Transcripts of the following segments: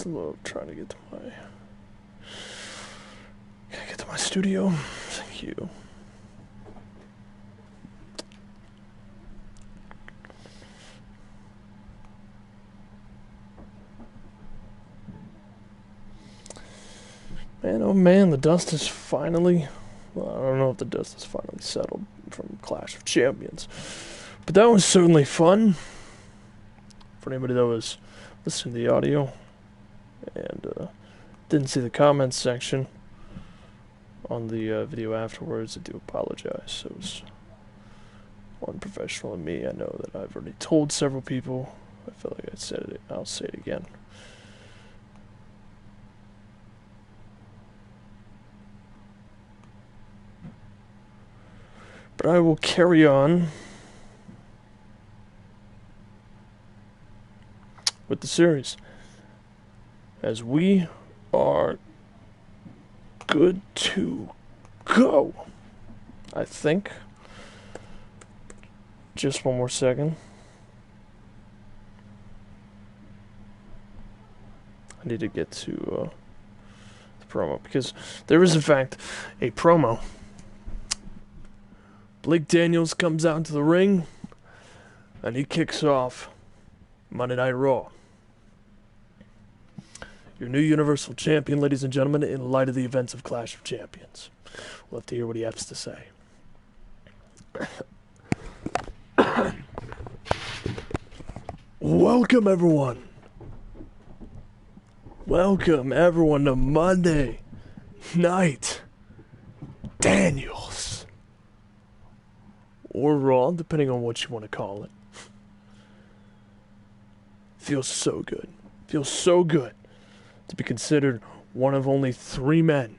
Slow trying to get to my studio. Thank you. Man, oh man, the dust is finally... Well, I don't know if the dust has finally settled from Clash of Champions. But that was certainly fun. For anybody that was listening to the audio and didn't see the comments section on the video afterwards, I do apologize. It was unprofessional of me. I know that I've already told several people. I feel like I said it. I'll say it again. But I will carry on with the series, as we are good to go, I think. Just one more second. I need to get to the promo, because there is in fact a promo. Blake Daniels comes out into the ring, and he kicks off Monday Night Raw. Your new Universal Champion, ladies and gentlemen, in light of the events of Clash of Champions. We'll have to hear what he has to say. Welcome, everyone. Welcome, everyone, to Monday Night Daniels. Or Raw, depending on what you want to call it. Feels so good. Feels so good to be considered one of only 3 men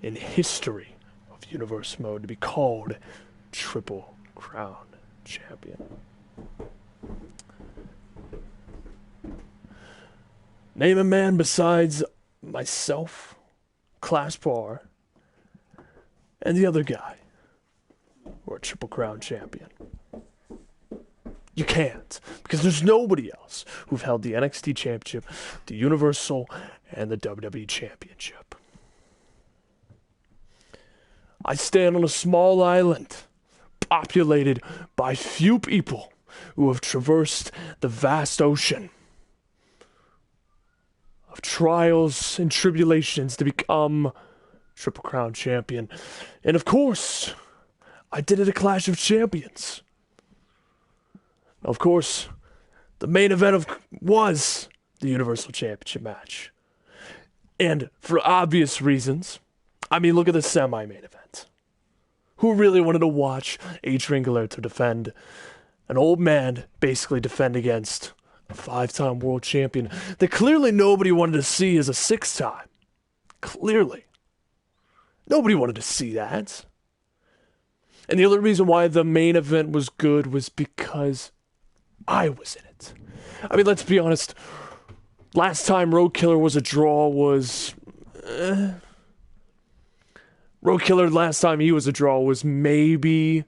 in history of Universe Mode to be called Triple Crown Champion. Name a man besides myself, Class Bar, and the other guy or a Triple Crown Champion. You can't, because there's nobody else who've held the NXT Championship, the Universal, and the WWE Championship. I stand on a small island, populated by few people who have traversed the vast ocean of trials and tribulations to become Triple Crown Champion. And of course, I did it at Clash of Champions. Of course, the main event was the Universal Championship match. And for obvious reasons, I mean, look at the semi-main event. Who really wanted to watch Adrian Gallardo defend an old man, basically defend against a 5-time world champion that clearly nobody wanted to see as a 6-time? Clearly. Nobody wanted to see that. And the only reason why the main event was good was because I was in it. I mean, let's be honest. Last time Road Killer was a draw was... Road Killer, last time he was a draw was maybe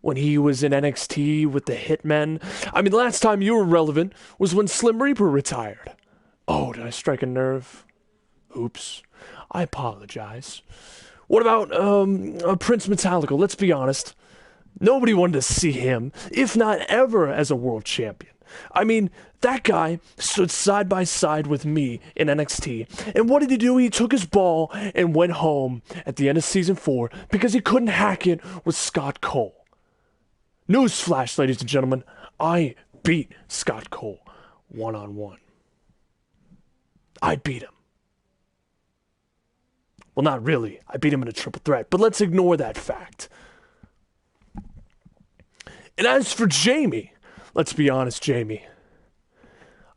when he was in NXT with the Hitmen. I mean, the last time you were relevant was when Slim Reaper retired. Oh, did I strike a nerve? Oops. I apologize. What about Prince Metallica? Let's be honest. Nobody wanted to see him, if not ever, as a world champion. I mean, that guy stood side by side with me in NXT. And what did he do? He took his ball and went home at the end of Season 4 because he couldn't hack it with Scott Cole. Newsflash, ladies and gentlemen. I beat Scott Cole one-on-one. I beat him. Well, not really. I beat him in a triple threat. But let's ignore that fact. And as for Jamie, let's be honest, Jamie.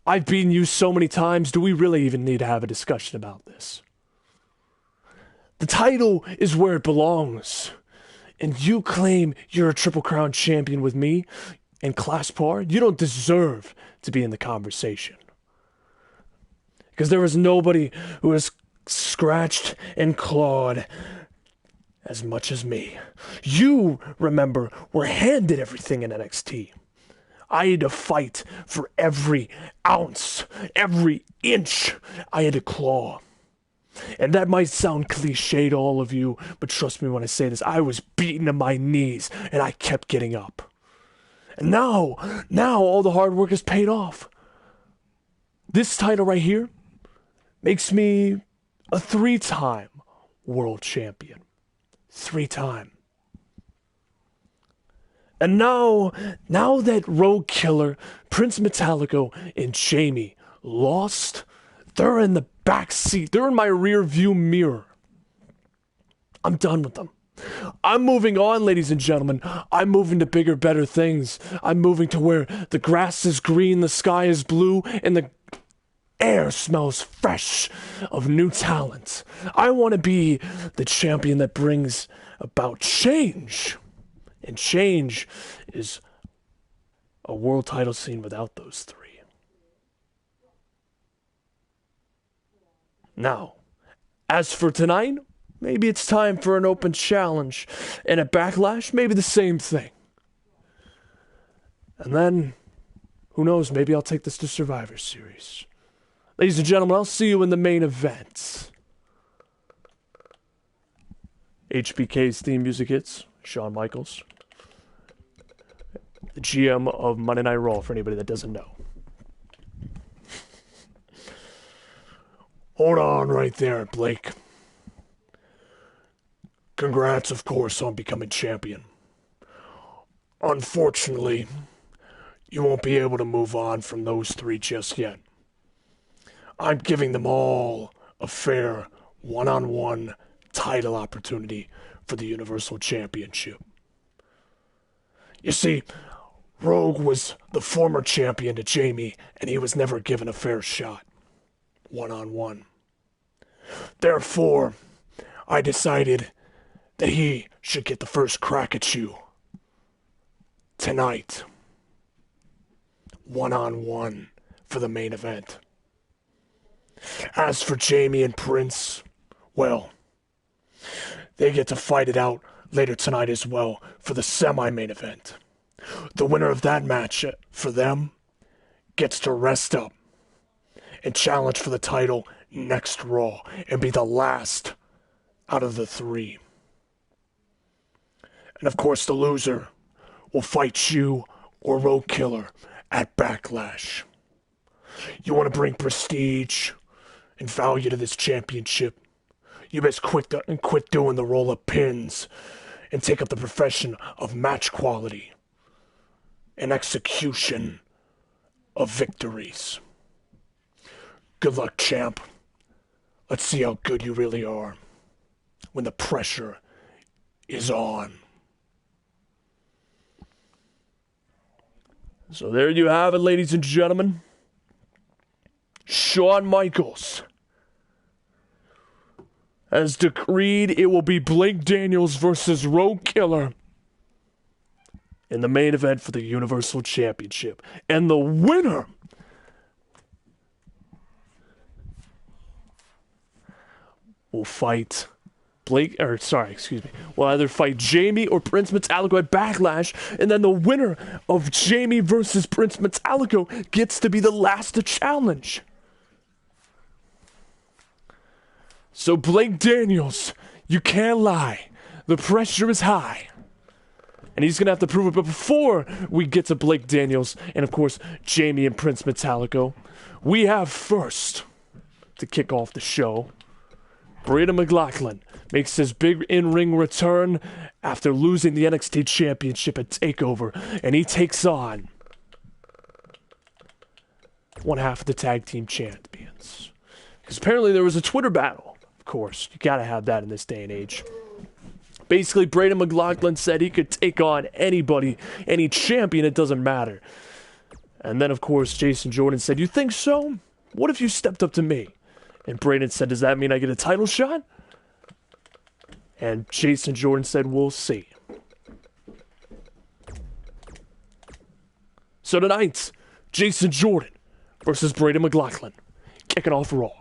I've beaten you so many times, do we really even need to have a discussion about this? The title is where it belongs. And you claim you're a Triple Crown Champion with me and Class Par? You don't deserve to be in the conversation. Because there is nobody who has scratched and clawed as much as me. You, remember, were handed everything in NXT. I had to fight for every ounce, every inch I had to claw. And that might sound cliche to all of you, but trust me when I say this, I was beaten to my knees, and I kept getting up. And now all the hard work is paid off. This title right here makes me a 3-time world champion. 3-time. And now that Road Killer, Prince Metallico, and Jamie lost, they're in the back seat. They're in my rear view mirror. I'm done with them. I'm moving on, ladies and gentlemen. I'm moving to bigger, better things. I'm moving to where the grass is green, the sky is blue, and the air smells fresh of new talent. I want to be the champion that brings about change. And change is a world title scene without those 3. Now, as for tonight, maybe it's time for an open challenge. And at Backlash, maybe the same thing. And then, who knows, maybe I'll take this to Survivor Series. Ladies and gentlemen, I'll see you in the main event. HBK's theme music hits, Shawn Michaels. The GM of Monday Night Raw, for anybody that doesn't know. Hold on right there, Blake. Congrats, of course, on becoming champion. Unfortunately, you won't be able to move on from those 3 just yet. I'm giving them all a fair one-on-one title opportunity for the Universal Championship. You see, Rogue was the former champion to Jamie, and he was never given a fair shot. One-on-one. Therefore, I decided that he should get the first crack at you. Tonight. One-on-one for the main event. As for Jamie and Prince, well, they get to fight it out later tonight as well for the semi-main event. The winner of that match for them gets to rest up and challenge for the title next Raw and be the last out of the 3. And of course the loser will fight you or Road Killer at Backlash. You want to bring prestige and value to this championship, you best quit doing the roll-up pins and take up the profession of match quality and execution of victories. Good luck, champ. Let's see how good you really are when the pressure is on. So there you have it, ladies and gentlemen. Shawn Michaels has decreed it will be Blake Daniels versus Road Killer in the main event for the Universal Championship. And the winner will fight will either fight Jamie or Prince Metallico at Backlash, and then the winner of Jamie versus Prince Metallico gets to be the last to challenge. So Blake Daniels, you can't lie. The pressure is high. And he's going to have to prove it. But before we get to Blake Daniels and, of course, Jamie and Prince Metallico, we have first, to kick off the show, Braden McLaughlin makes his big in-ring return after losing the NXT Championship at TakeOver. And he takes on one half of the tag team champions. Because apparently there was a Twitter battle. Of course, you got to have that in this day and age. Basically, Braden McLaughlin said he could take on anybody, any champion, it doesn't matter. And then, of course, Jason Jordan said, "You think so? What if you stepped up to me?" And Braden said, "Does that mean I get a title shot?" And Jason Jordan said, "We'll see." So tonight, Jason Jordan versus Braden McLaughlin, kicking off Raw.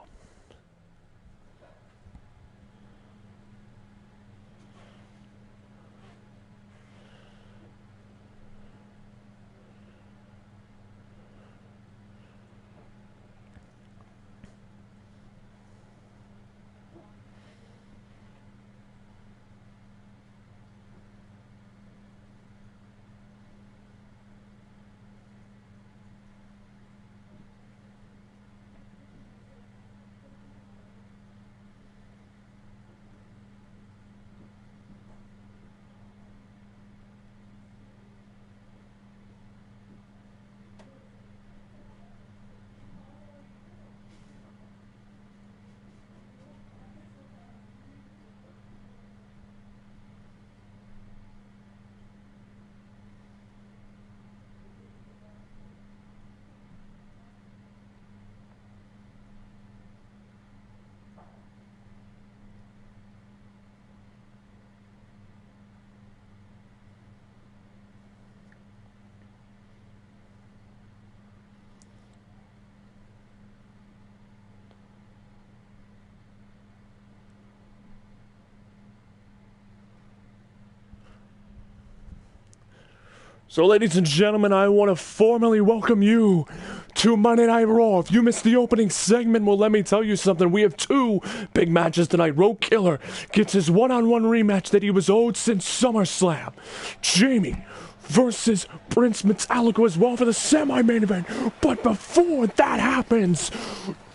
So, ladies and gentlemen, I want to formally welcome you to Monday Night Raw. If you missed the opening segment, well, let me tell you something. We have two big matches tonight. Road Killer gets his one-on-one rematch that he was owed since SummerSlam. Jamie versus Prince Metallico as well for the semi-main event. But before that happens,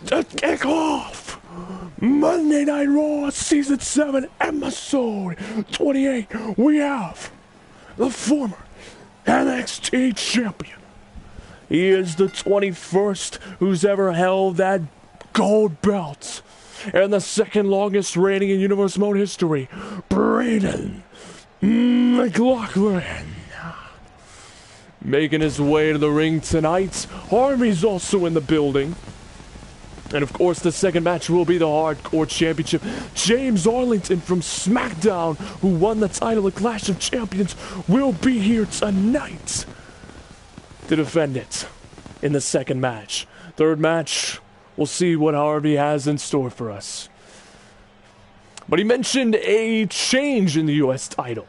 to kick off Monday Night Raw Season 7, Episode 28, we have the former NXT champion. He is the 21st who's ever held that gold belt, and the second longest reigning in Universe Mode history, Braden McLaughlin. Making his way to the ring tonight, Harvey's also in the building. And of course, the second match will be the Hardcore Championship. James Arlington from SmackDown, who won the title of Clash of Champions, will be here tonight to defend it in the second match. Third match, we'll see what Harvey has in store for us. But he mentioned a change in the U.S. title.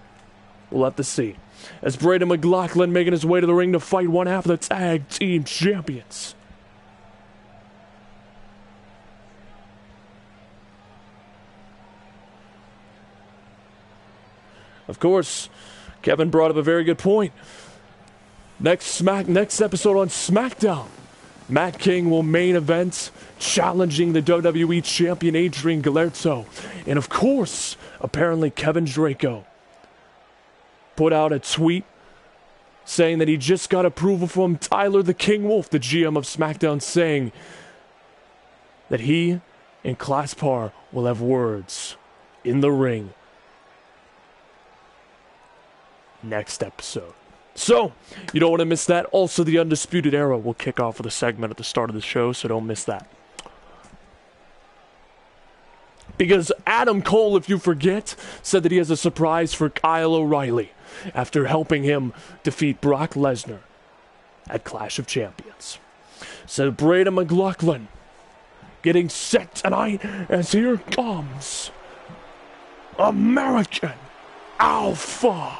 We'll have to see. As Braden McLaughlin making his way to the ring to fight one half of the Tag Team Champions. Of course, Kevin brought up a very good point. Next episode on SmackDown, Matt King will main event, challenging the WWE Champion Adrian Galerto. And of course, apparently Kevin Draco put out a tweet saying that he just got approval from Tyler the King Wolf, the GM of SmackDown, saying that he and Claspar will have words in the ring next episode. So, you don't want to miss that. Also, the Undisputed Era will kick off with a segment at the start of the show, so don't miss that. Because Adam Cole, if you forget, said that he has a surprise for Kyle O'Reilly after helping him defeat Brock Lesnar at Clash of Champions. So, Braden McLaughlin getting set tonight as here comes American Alpha.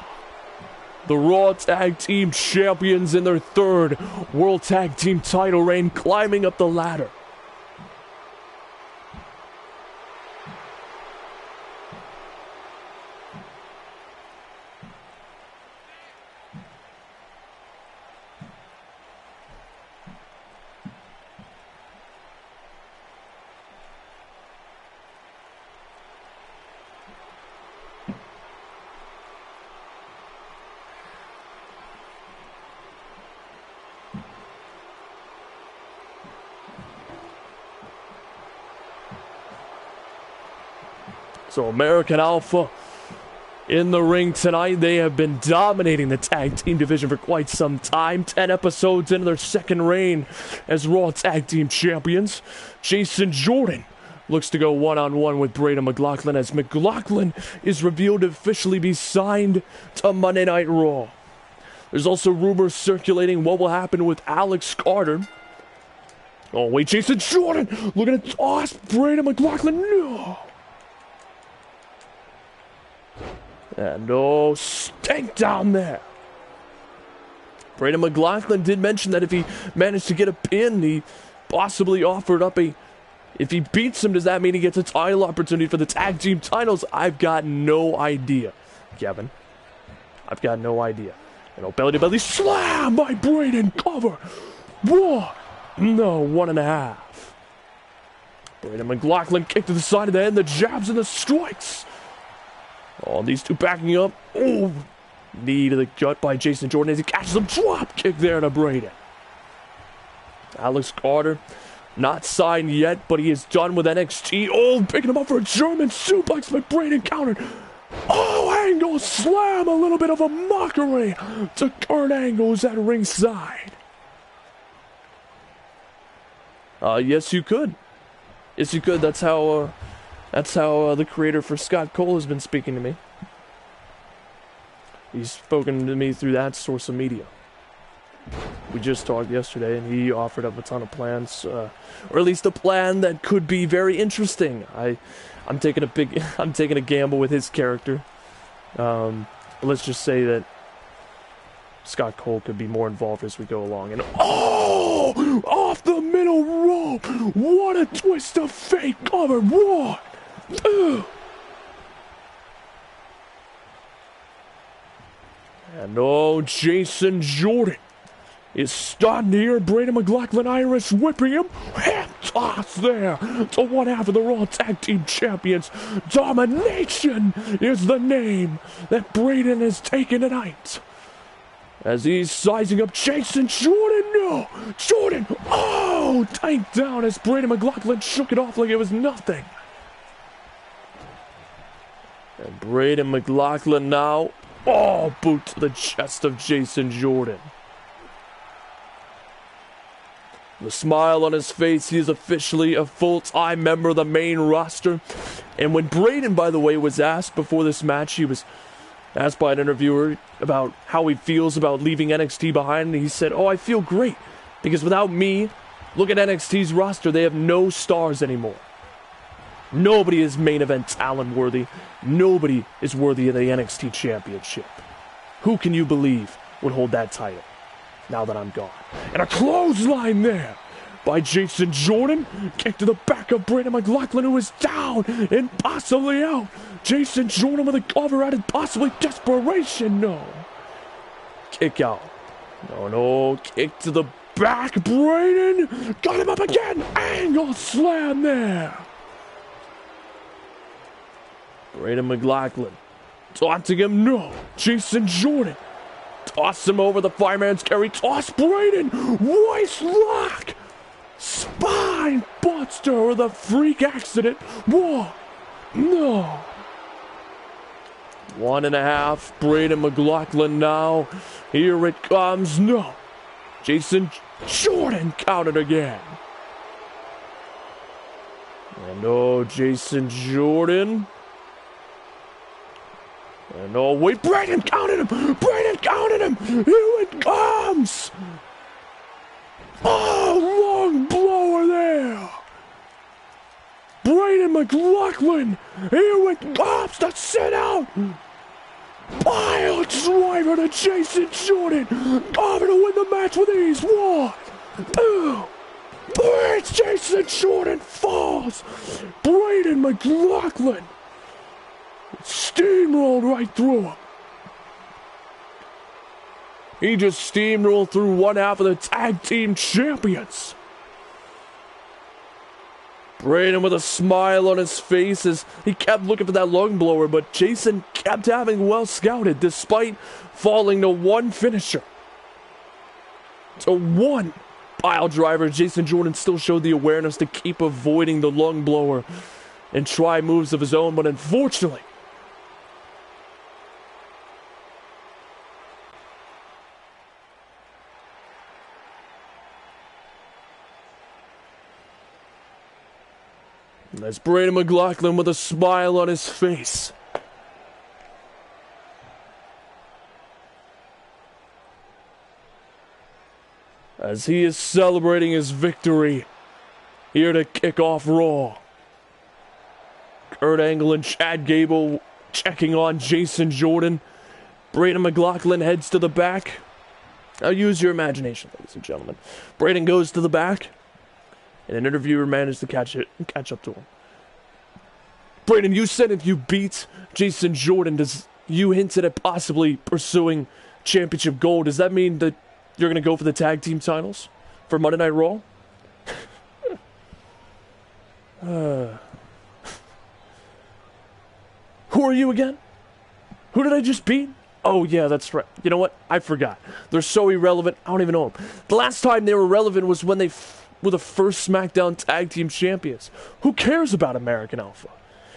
The Raw Tag Team Champions in their third World Tag Team title reign, climbing up the ladder. So American Alpha in the ring tonight. They have been dominating the tag team division for quite some time. 10 episodes into their second reign as Raw Tag Team Champions. Jason Jordan looks to go one-on-one with Braden McLaughlin as McLaughlin is revealed to officially be signed to Monday Night Raw. There's also rumors circulating what will happen with Alex Carter. Oh wait, Jason Jordan looking to toss Braden McLaughlin. No! And oh, stank down there. Braden McLaughlin did mention that if he managed to get a pin, he possibly offered up a... If he beats him, does that mean he gets a title opportunity for the tag team titles? I've got no idea, Kevin. I've got no idea. And oh, belly-to-belly slam by Braden. Cover. 1. No, 1.5. Braden McLaughlin kicked to the side of the head, the jabs and the strikes. Oh, these two backing up. Oh, knee to the gut by Jason Jordan as he catches a drop kick there to Braden. Alex Carter, not signed yet, but he is done with NXT. Oh, picking him up for a German suplex by Braden countered. Oh, Angle slam, a little bit of a mockery to Kurt Angle's at ringside. Yes, you could. Yes, you could. That's how the creator for Scott Cole has been speaking to me. He's spoken to me through that source of media. We just talked yesterday, and he offered up a ton of plans, or at least a plan that could be very interesting. I'm taking a gamble with his character. Let's just say that Scott Cole could be more involved as we go along. And oh, off the middle rope! What a twist of fate! Cover one, two. And oh, Jason Jordan is stunned here. Braden McLaughlin Irish whipping him. Hip toss there to one half of the Raw Tag Team Champions. Domination is the name that Braden has taken tonight. As he's sizing up Jason Jordan. No! Jordan! Oh! Tanked down as Braden McLaughlin shook it off like it was nothing. And Braden McLaughlin now. Oh! Boot to the chest of Jason Jordan. The smile on his face, he is officially a full-time member of the main roster. And when Braden, by the way, was asked before this match, he was asked by an interviewer about how he feels about leaving NXT behind, and he said, oh, I feel great, because without me, look at NXT's roster, they have no stars anymore. Nobody is main event talent worthy. Nobody is worthy of the NXT Championship. Who can you believe would hold that title now that I'm gone? And a clothesline there by Jason Jordan. Kick to the back of Braden McLaughlin, who is down and possibly out. Jason Jordan with a cover out and possibly desperation. No. Kick out. No. Kick to the back. Braden got him up again. Angle slam there. Braden McLaughlin taunting him. No. Jason Jordan. Toss him over the fireman's carry. Toss Braden. Waist lock. Spine buster with a freak accident. One. No. 1.5. Braden McLaughlin now. Here it comes. No. Jason Jordan counted again. And oh, Jason Jordan. And oh, wait, Braden counted him! Braden counted him! Here it comes! Oh, long blower there! Braden McLaughlin! Here it comes to sit out! Pile driver to Jason Jordan! Over to win the match with ease! 1, 2, 3! Jason Jordan falls! Braden McLaughlin steamrolled right through him. He just steamrolled through one half of the tag team champions. Braden with a smile on his face as he kept looking for that lung blower, but Jason kept having well scouted despite falling to one finisher. To one pile driver, Jason Jordan still showed the awareness to keep avoiding the lung blower and try moves of his own, but unfortunately, that's Braden McLaughlin with a smile on his face. As he is celebrating his victory here to kick off Raw. Kurt Angle and Chad Gable checking on Jason Jordan. Braden McLaughlin heads to the back. Now use your imagination, ladies and gentlemen. Braden goes to the back. And an interviewer managed to catch up to him. Braden, you said if you beat Jason Jordan, you hinted at possibly pursuing championship gold. Does that mean that you're going to go for the tag team titles for Monday Night Raw? Who are you again? Who did I just beat? Oh, yeah, that's right. You know what? I forgot. They're so irrelevant, I don't even know them. The last time they were relevant was when they were the first SmackDown Tag Team Champions. Who cares about American Alpha?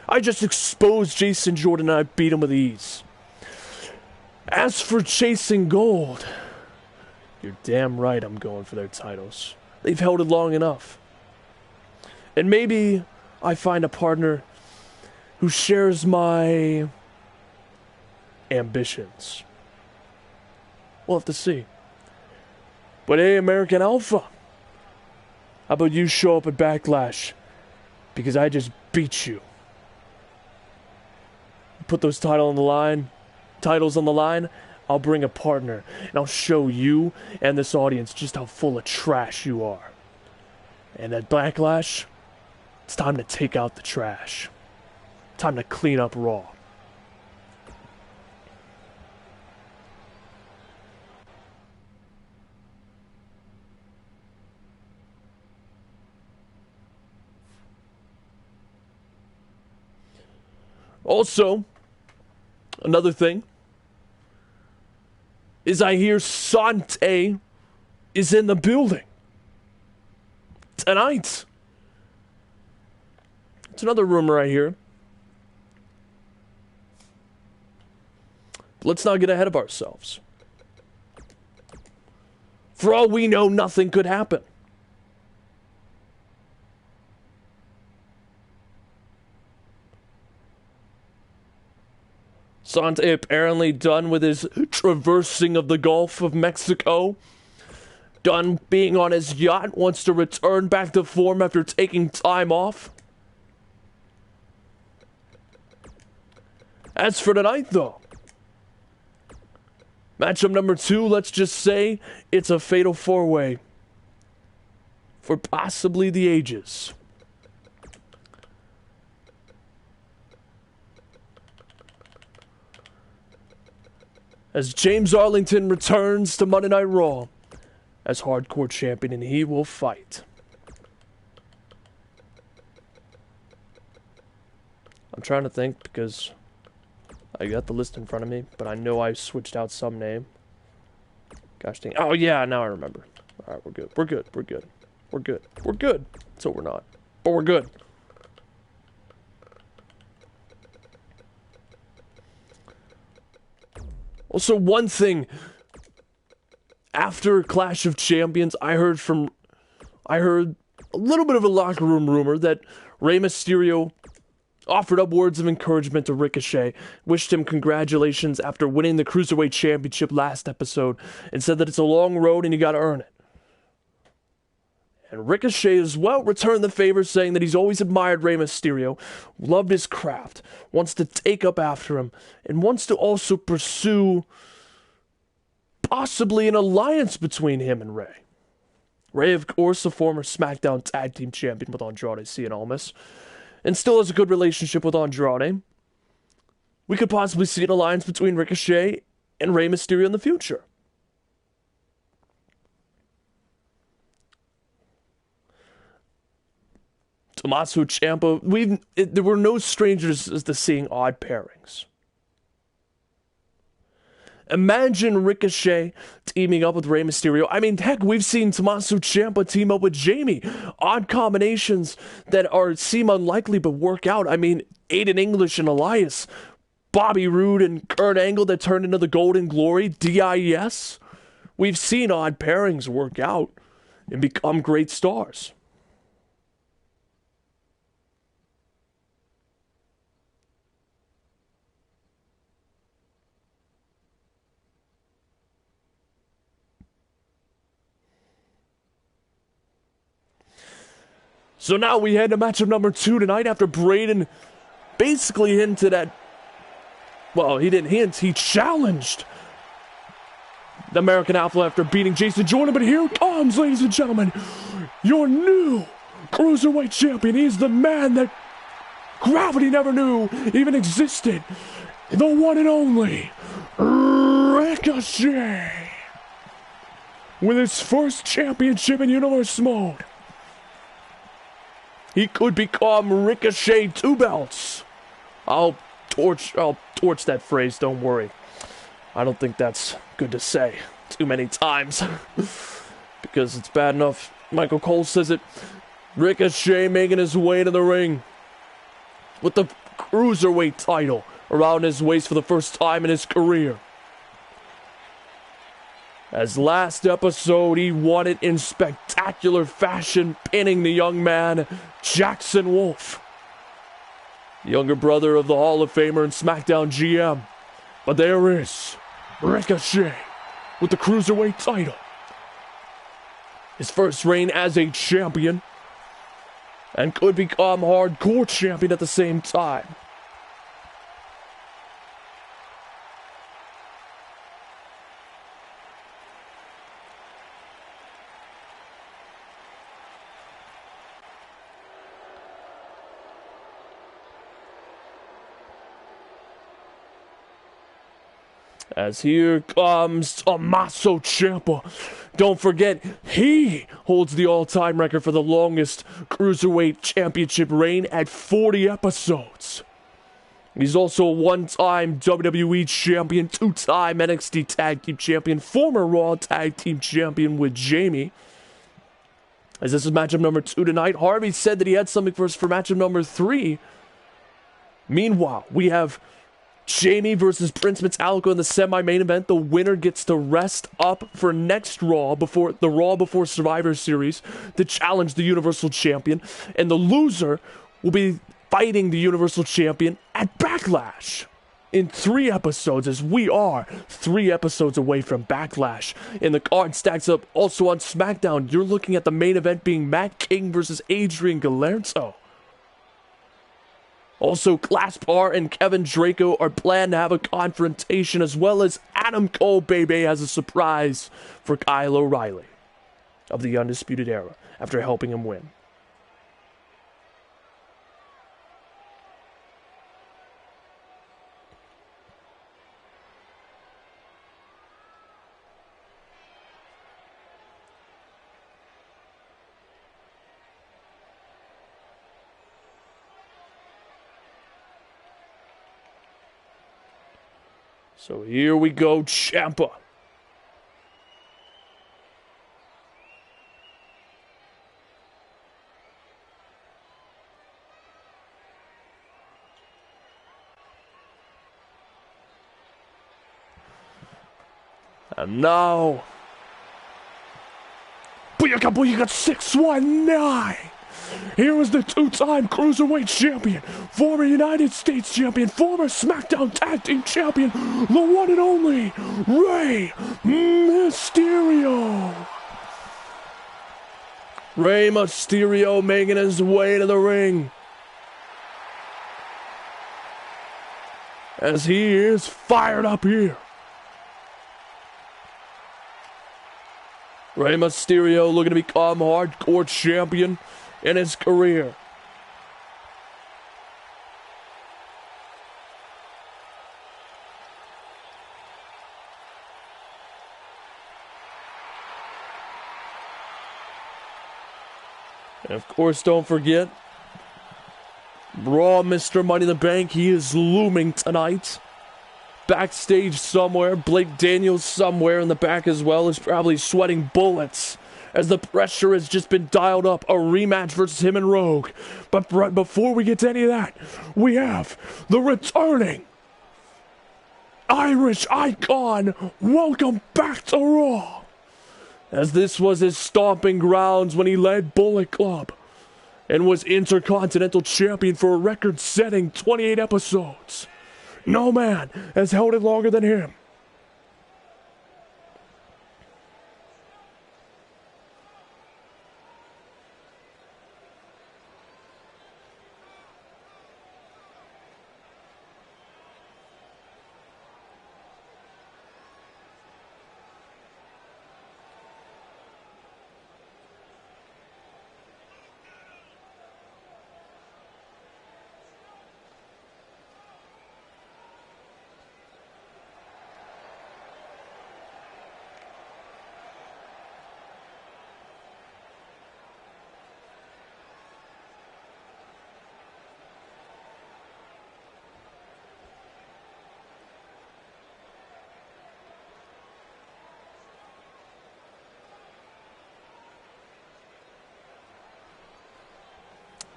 I just exposed Jason Jordan and I beat him with ease. As for chasing gold, you're damn right I'm going for their titles. They've held it long enough. And maybe I find a partner who shares my ambitions. We'll have to see. But hey, American Alpha, how about you show up at Backlash? Because I just beat you. Put those titles on the line. I'll bring a partner, and I'll show you and this audience just how full of trash you are. And at Backlash, it's time to take out the trash. Time to clean up Raw. Also, another thing is I hear Sante is in the building tonight. It's another rumor I hear. But let's not get ahead of ourselves. For all we know, nothing could happen. Sante apparently done with his traversing of the Gulf of Mexico. Done being on his yacht, wants to return back to form after taking time off. As for tonight, though, matchup number 2, let's just say it's a fatal 4-way for possibly the ages. As James Arlington returns to Monday Night Raw as Hardcore Champion, and he will fight. I'm trying to think because I got the list in front of me, but I know I switched out some name. Gosh dang. Oh yeah, now I remember. Alright, we're good. We're good. We're good. We're good. We're good. So we're not. But we're good. Also, one thing, after Clash of Champions, I heard a little bit of a locker room rumor that Rey Mysterio offered up words of encouragement to Ricochet, wished him congratulations after winning the Cruiserweight Championship last episode, and said that it's a long road and you gotta earn it. And Ricochet as well returned the favor, saying that he's always admired Rey Mysterio, loved his craft, wants to take up after him, and wants to also pursue possibly an alliance between him and Rey. Rey, of course, a former SmackDown Tag Team Champion with Andrade Cien Almas, and still has a good relationship with Andrade. We could possibly see an alliance between Ricochet and Rey Mysterio in the future. Tommaso Ciampa, there were no strangers as to seeing odd pairings. Imagine Ricochet teaming up with Rey Mysterio. I mean, heck, we've seen Tommaso Ciampa team up with Jamie. Odd combinations that seem unlikely but work out. I mean, Aiden English and Elias. Bobby Roode and Kurt Angle that turned into the Golden Glory. DIS. We've seen odd pairings work out and become great stars. So now we head to matchup number 2 tonight after Braden basically hinted at, well, he didn't hint, he challenged the American Alpha after beating Jason Jordan. But here comes, ladies and gentlemen, your new Cruiserweight Champion. He's the man that gravity never knew even existed. The one and only Ricochet. With his first championship in Universe mode. He could become Ricochet 2 belts. I'll torch that phrase, don't worry. I don't think that's good to say too many times. Because it's bad enough. Michael Cole says it. Ricochet making his way to the ring. With the Cruiserweight title around his waist for the first time in his career. As last episode, he won it in spectacular fashion, pinning the young man, Jackson Wolf. The younger brother of the Hall of Famer and SmackDown GM. But there is Ricochet with the Cruiserweight title. His first reign as a champion. And could become Hardcore Champion at the same time. As here comes Tommaso Ciampa. Don't forget, he holds the all-time record for the longest Cruiserweight Championship reign at 40 episodes. He's also a one-time WWE Champion, two-time NXT Tag Team Champion, former Raw Tag Team Champion with Jamie. As this is matchup number 2 tonight, Harvey said that he had something for us for matchup number 3. Meanwhile, we have Jamie versus Prince Metallica in the semi-main event. The winner gets to rest up for next Raw before Survivor Series to challenge the Universal Champion, and the loser will be fighting the Universal Champion at Backlash in 3 episodes, as we are 3 episodes away from Backlash. And the card stacks up also on SmackDown. You're looking at the main event being Matt King versus Adrian Gallardo. Also, Glaspar and Kevin Draco are planned to have a confrontation, as well as Adam Cole Bebe has a surprise for Kyle O'Reilly of the Undisputed Era after helping him win. So here we go, Ciampa. And now, Booyaka Booyaka 619. Here is the two-time Cruiserweight Champion, former United States Champion, former SmackDown Tag Team Champion, the one and only Rey Mysterio. Rey Mysterio making his way to the ring, as he is fired up here. Rey Mysterio looking to become hardcore champion in his career. And of course, don't forget, Raw Mr. Money in the Bank, he is looming tonight. Backstage somewhere, Blake Daniels somewhere in the back as well is probably sweating bullets, as the pressure has just been dialed up. A rematch versus him and Rogue. But before we get to any of that, we have the returning Irish icon. Welcome back to Raw, as this was his stomping grounds when he led Bullet Club and was Intercontinental Champion for a record-setting 28 episodes. No man has held it longer than him.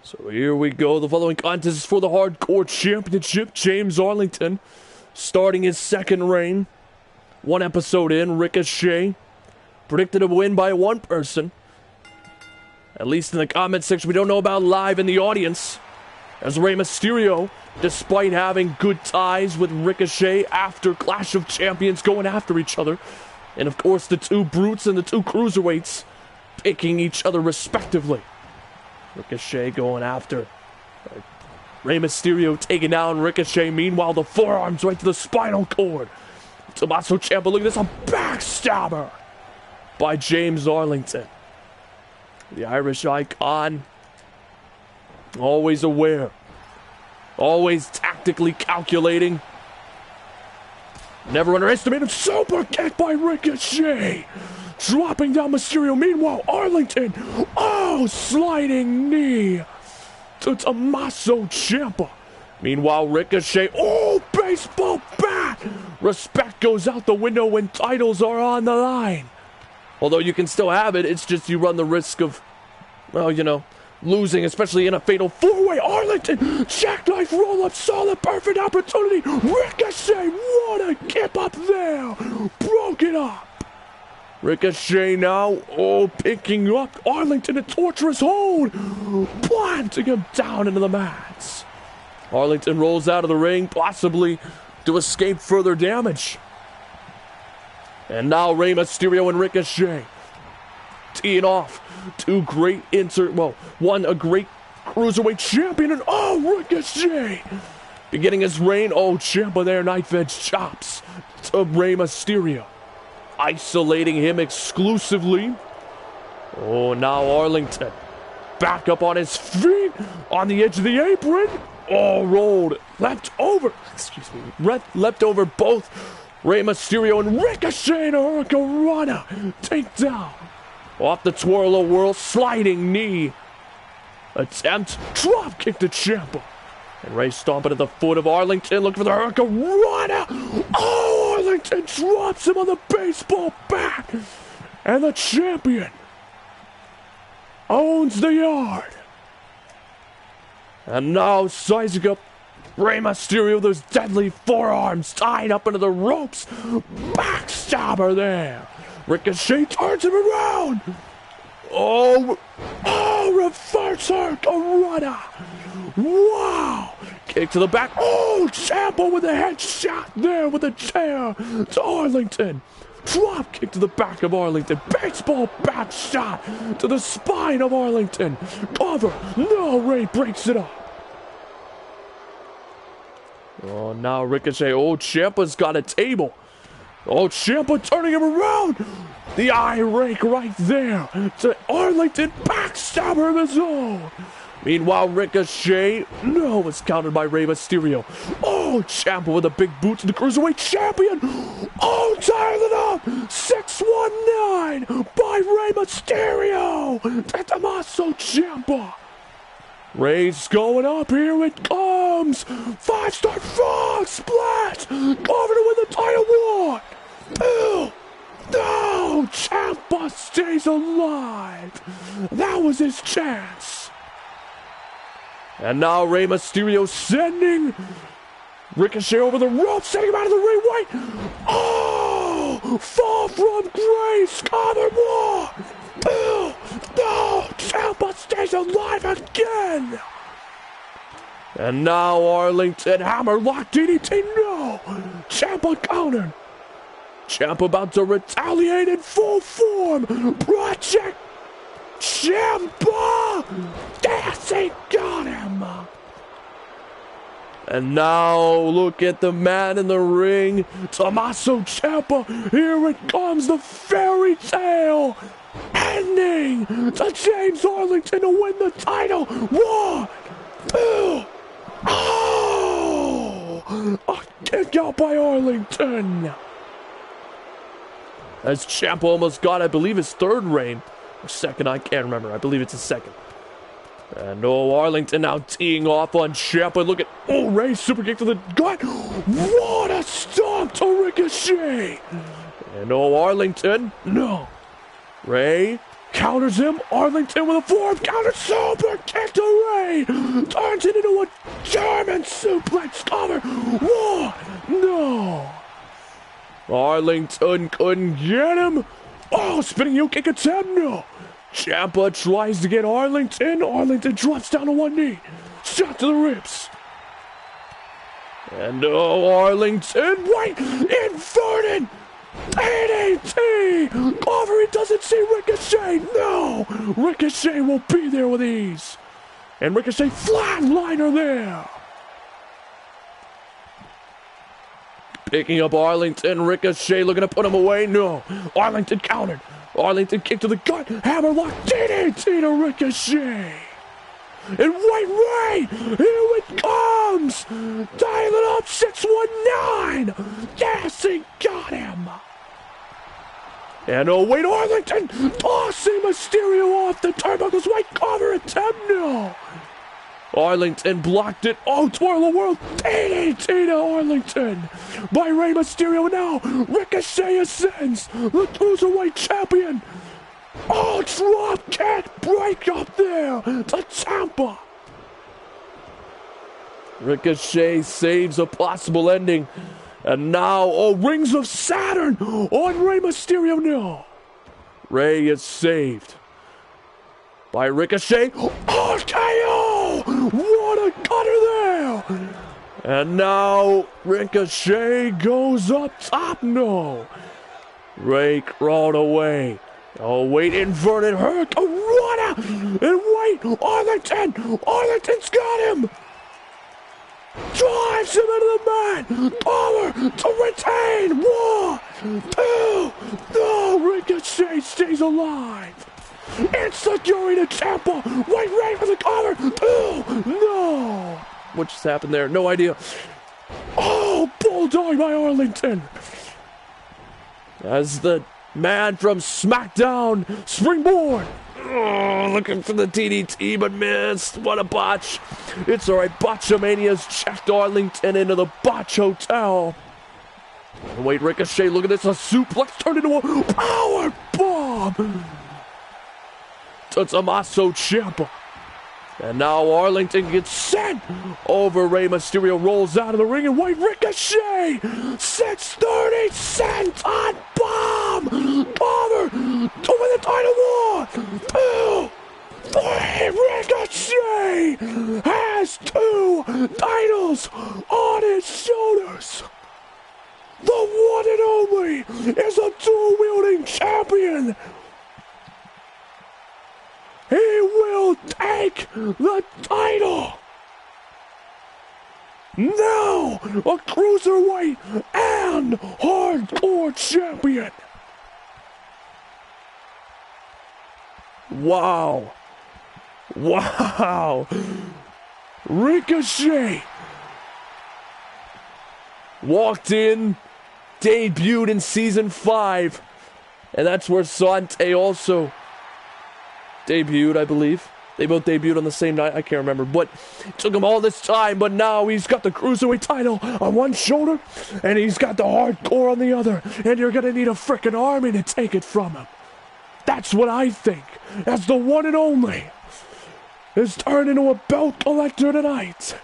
So here we go. The following contest is for the Hardcore Championship. James Arlington starting his second reign. 1 episode in, Ricochet predicted a win by one person. At least in the comment section. We don't know about live in the audience, as Rey Mysterio, despite having good ties with Ricochet after Clash of Champions going after each other. And of course the two brutes and the two cruiserweights picking each other respectively. Ricochet going after Rey Mysterio, taking down Ricochet. Meanwhile, the forearms right to the spinal cord. Tommaso Ciampa, look at this, a backstabber by James Arlington. The Irish icon, always aware, always tactically calculating. Never underestimate him. Super kick by Ricochet. Dropping down Mysterio. Meanwhile, Arlington. Oh, sliding knee to Tommaso Ciampa. Meanwhile, Ricochet. Oh, baseball bat. Respect goes out the window when titles are on the line. Although you can still have it, it's just you run the risk of, well, you know, losing, especially in a fatal four-way. Arlington, jackknife roll-up, solid, perfect opportunity. Ricochet, what a kip up there. Broke it up. Ricochet now, oh, picking up Arlington, a torturous hold. Planting him down into the mats. Arlington rolls out of the ring, possibly to escape further damage. And now Rey Mysterio and Ricochet teeing off. Two great one a great cruiserweight champion, and oh, Ricochet beginning his reign. Oh, Ciampa there, knife edge chops to Rey Mysterio, isolating him exclusively. Oh, now Arlington back up on his feet, on the edge of the apron. Oh, rolled, leapt over both Rey Mysterio and Ricochet, and a Hurricanrana takedown. Off the twirl-a-whirl, sliding knee. Attempt, drop kick to Ciampa. And Rey stomping at the foot of Arlington, looking for the Hurricanrana. Oh, Arlington drops him on the baseball bat. And the champion owns the yard. And now sizing up Rey Mysterio, those deadly forearms tied up into the ropes. Backstabber there. Ricochet turns him around. Oh, reverse Hurricanrana. Wow. Kick to the back. Oh, Ciampa with a headshot there with a chair to Arlington. Drop kick to the back of Arlington. Baseball bat shot to the spine of Arlington. Cover. No, Rey breaks it up. Oh, now Ricochet. Oh, Ciampa's got a table. Oh, Ciampa turning him around. The eye rake right there to Arlington. Backstabber in the zone. Meanwhile, Ricochet, no, was countered by Rey Mysterio. Oh, Ciampa with a big boot to the Cruiserweight Champion. Oh, tying it up. 619 by Rey Mysterio. To Tommaso Ciampa. Rey's going up. Here it comes. 5-star frog splash. Covered to win the title war. Ew. No, Ciampa stays alive. That was his chance. And now Rey Mysterio sending Ricochet over the rope, sending him out of the ring. Wait. Oh, fall from grace. Cover more. Ew. No, Ciampa stays alive again. And now Arlington hammerlock DDT. No, Ciampa countered. Ciampa about to retaliate in full form. Project Ciampa. Yes, he got him. And now look at the man in the ring, Tommaso Ciampa. Here it comes, the fairy tale ending to James Arlington to win the title. 1, 2. Oh, a kick out by Arlington. As Ciampa almost got, I believe, his third reign. Or second, I can't remember. I believe it's his second. And oh, Arlington now teeing off on Ciampa. Look at, oh, Rey super kick to the gut. What a stomp to Ricochet. And oh, Arlington, no. Rey counters him. Arlington with a forearm counter. Super kick to Rey. Turns it into a German suplex cover. What? No. Arlington couldn't get him. Oh, spinning heel kick attempt. No. Ciampa tries to get Arlington. Arlington drops down to one knee. Shot to the ribs. And oh, Arlington. Wait. Inverted. ADT. Cover. He doesn't see Ricochet. No. Ricochet will be there with ease. And Ricochet flatliner there. Picking up Arlington. Ricochet looking to put him away. No. Arlington countered. Arlington kick to the gut. Hammerlock DDT to Ricochet. And White Ray, here it comes! Dialing up 619! Yes, he got him! And oh wait, Arlington tossing Mysterio off the turnbuckles. White cover attempt, no! Arlington blocked it. Oh, twirl the world. DDT to Arlington by Rey Mysterio. Now Ricochet ascends, the Cruiserweight champion. Oh, drop kick break up there to Tampa. Ricochet saves a possible ending. And now, oh, Rings of Saturn on Rey Mysterio. No. Rey is saved by Ricochet. RKO! What a cutter there! And now Ricochet goes up top. No. Rey crawled away. Oh, wait, inverted hurt. Oh, what a... And wait, Arlington! Arlington's got him! Drives him into the mat! Power to retain! 1, 2... No, Ricochet stays alive! Insecurity to Tampa! White Ray for the cover! 2... No! What just happened there? No idea. Oh, bulldog by Arlington! As the man from SmackDown springboard! Oh, looking for the DDT, but missed. What a botch. It's all right. Botchamania's checked Arlington into the Botch Hotel. Wait, Ricochet, look at this. A suplex turned into a power bomb to Tommaso Ciampa. And now Arlington gets sent over. Rey Mysterio rolls out of the ring, and White Ricochet 630 cent on bomb cover to win the title. 1, 2, 3. Ricochet has 2 titles on his shoulders. The one and only is a dual-wielding champion. He will take the title. Now, a cruiserweight and hardcore champion. Wow. Wow. Ricochet walked in, debuted in season 5, and that's where Sante also debuted, I believe. They both debuted on the same night. I can't remember, but it took him all this time. But now he's got the Cruiserweight title on one shoulder, and he's got the Hardcore on the other. And you're going to need a frickin' army to take it from him. That's what I think. As the one and only is turned into a belt collector tonight.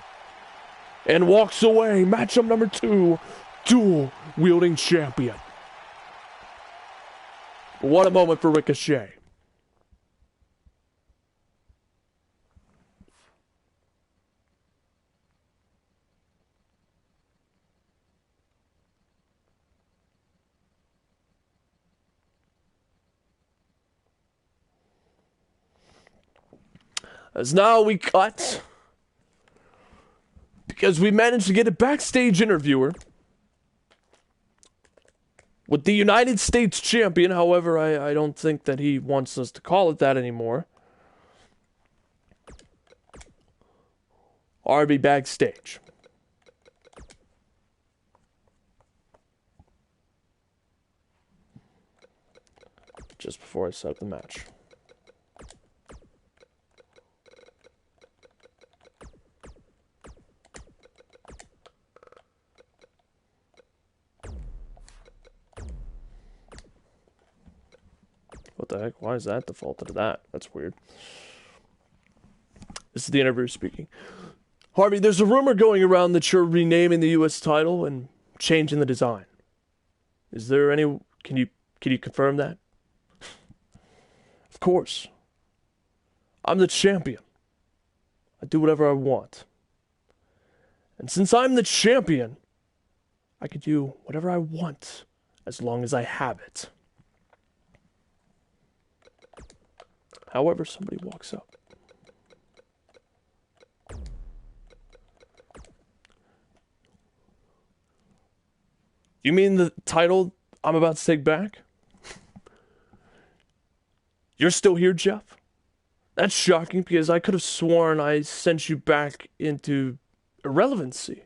And walks away. Matchup number 2, dual-wielding champion. What a moment for Ricochet. As now we cut, because we managed to get a backstage interviewer with the United States champion. However, I don't think that he wants us to call it that anymore. RB backstage. Just before I set up the match. What the heck? Why is that defaulted to that? That's weird. This is the interviewer speaking. Harvey, there's a rumor going around that you're renaming the U.S. title and changing the design. Is there any... Can you confirm that? Of course. I'm the champion. I do whatever I want. And since I'm the champion, I can do whatever I want as long as I have it. However, somebody walks up. You mean the title I'm about to take back? You're still here, Jeff? That's shocking because I could have sworn I sent you back into irrelevancy.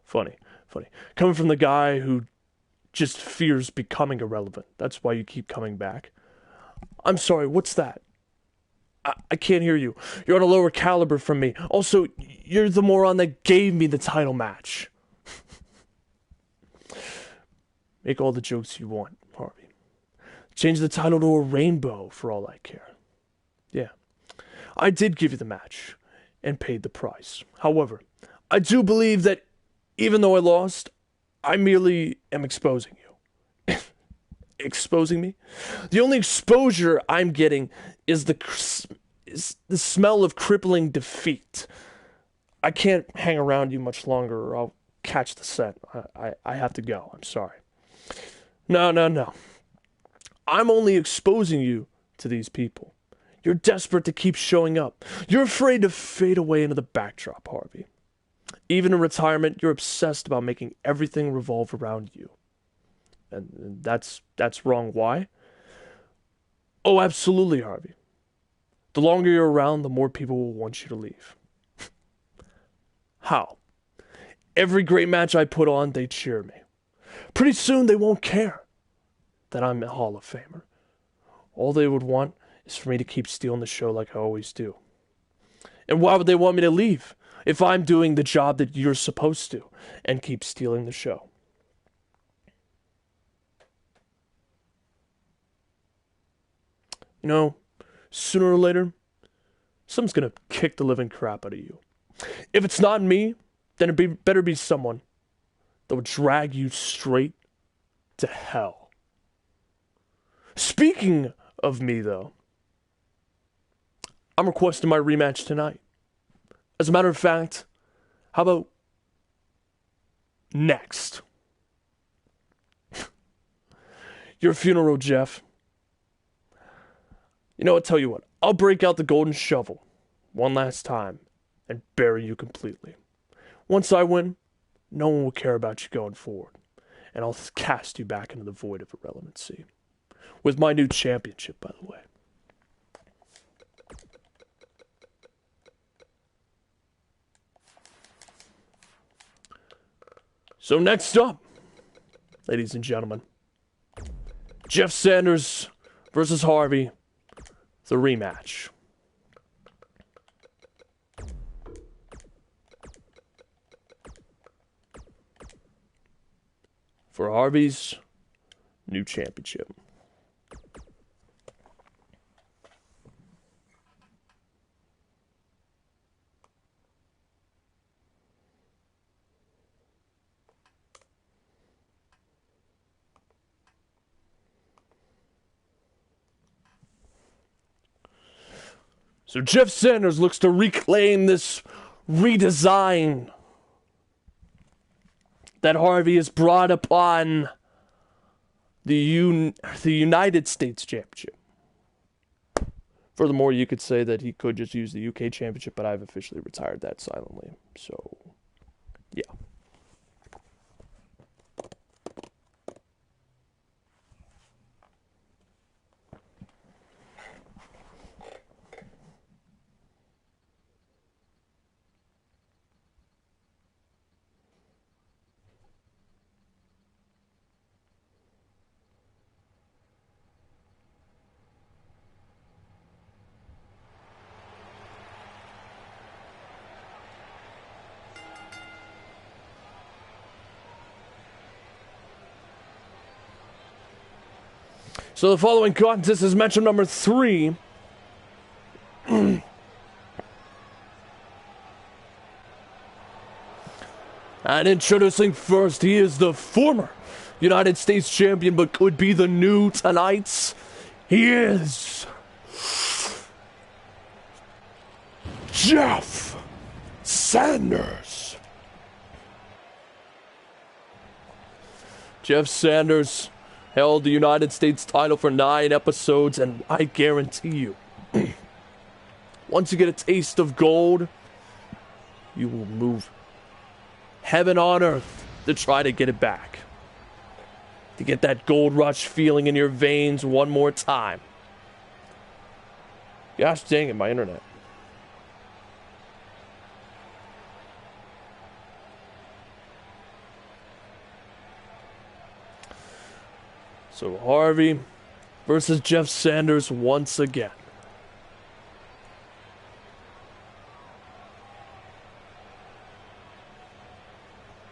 Funny, funny. Coming from the guy who just fears becoming irrelevant. That's why you keep coming back. I'm sorry, what's that? I can't hear you. You're on a lower caliber from me. Also, you're the moron that gave me the title match. Make all the jokes you want, Harvey. Change the title to a rainbow for all I care. Yeah, I did give you the match and paid the price. However, I do believe that even though I lost, I merely am exposing you. Exposing me? The only exposure I'm getting is the smell of crippling defeat. I can't hang around you much longer or I'll catch the scent. I have to go. I'm sorry. No. I'm only exposing you to these people. You're desperate to keep showing up. You're afraid to fade away into the backdrop, Harvey. Even in retirement, you're obsessed about making everything revolve around you. And that's wrong. Why? Oh, absolutely, Harvey. The longer you're around, the more people will want you to leave. How? Every great match I put on, they cheer me. Pretty soon, they won't care that I'm a Hall of Famer. All they would want is for me to keep stealing the show like I always do. And why would they want me to leave if I'm doing the job that you're supposed to and keep stealing the show? You know, sooner or later, someone's gonna kick the living crap out of you. If it's not me, then it better be someone that would drag you straight to hell. Speaking of me, though, I'm requesting my rematch tonight. As a matter of fact, how about next? Your funeral, Jeff. You know what, tell you what, I'll break out the golden shovel one last time and bury you completely. Once I win, no one will care about you going forward, and I'll cast you back into the void of irrelevancy. With my new championship, by the way. So next up, ladies and gentlemen, Jeff Sanders versus Harvey, the rematch. For Harvey's new championship. So Jeff Sanders looks to reclaim this redesign that Harvey has brought upon the United States Championship. Furthermore, you could say that he could just use the UK Championship, but I've officially retired that silently. So, yeah. So the following contest is matchup number 3. And introducing first, he is the former United States champion, but could be the new tonight's. He is Jeff Sanders. Jeff Sanders held the United States title for 9 episodes, and I guarantee you, once you get a taste of gold, you will move heaven on earth to try to get it back. To get that gold rush feeling in your veins one more time. Gosh dang it, my internet. So Harvey versus Jeff Sanders once again.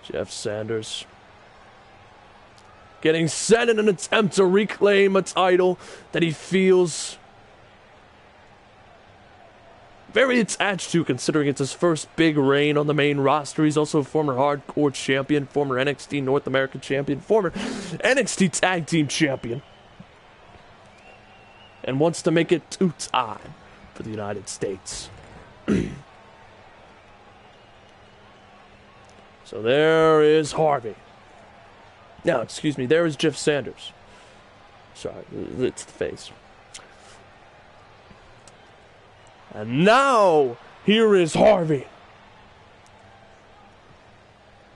Jeff Sanders getting set in an attempt to reclaim a title that he feels very attached to, considering it's his first big reign on the main roster. He's also a former hardcore champion, former NXT North American champion, former NXT Tag Team champion, and wants to make it two-time for the United States. So there is Harvey. No, excuse me, there is Jeff Sanders. Sorry, it's the face. And now, here is Harvey.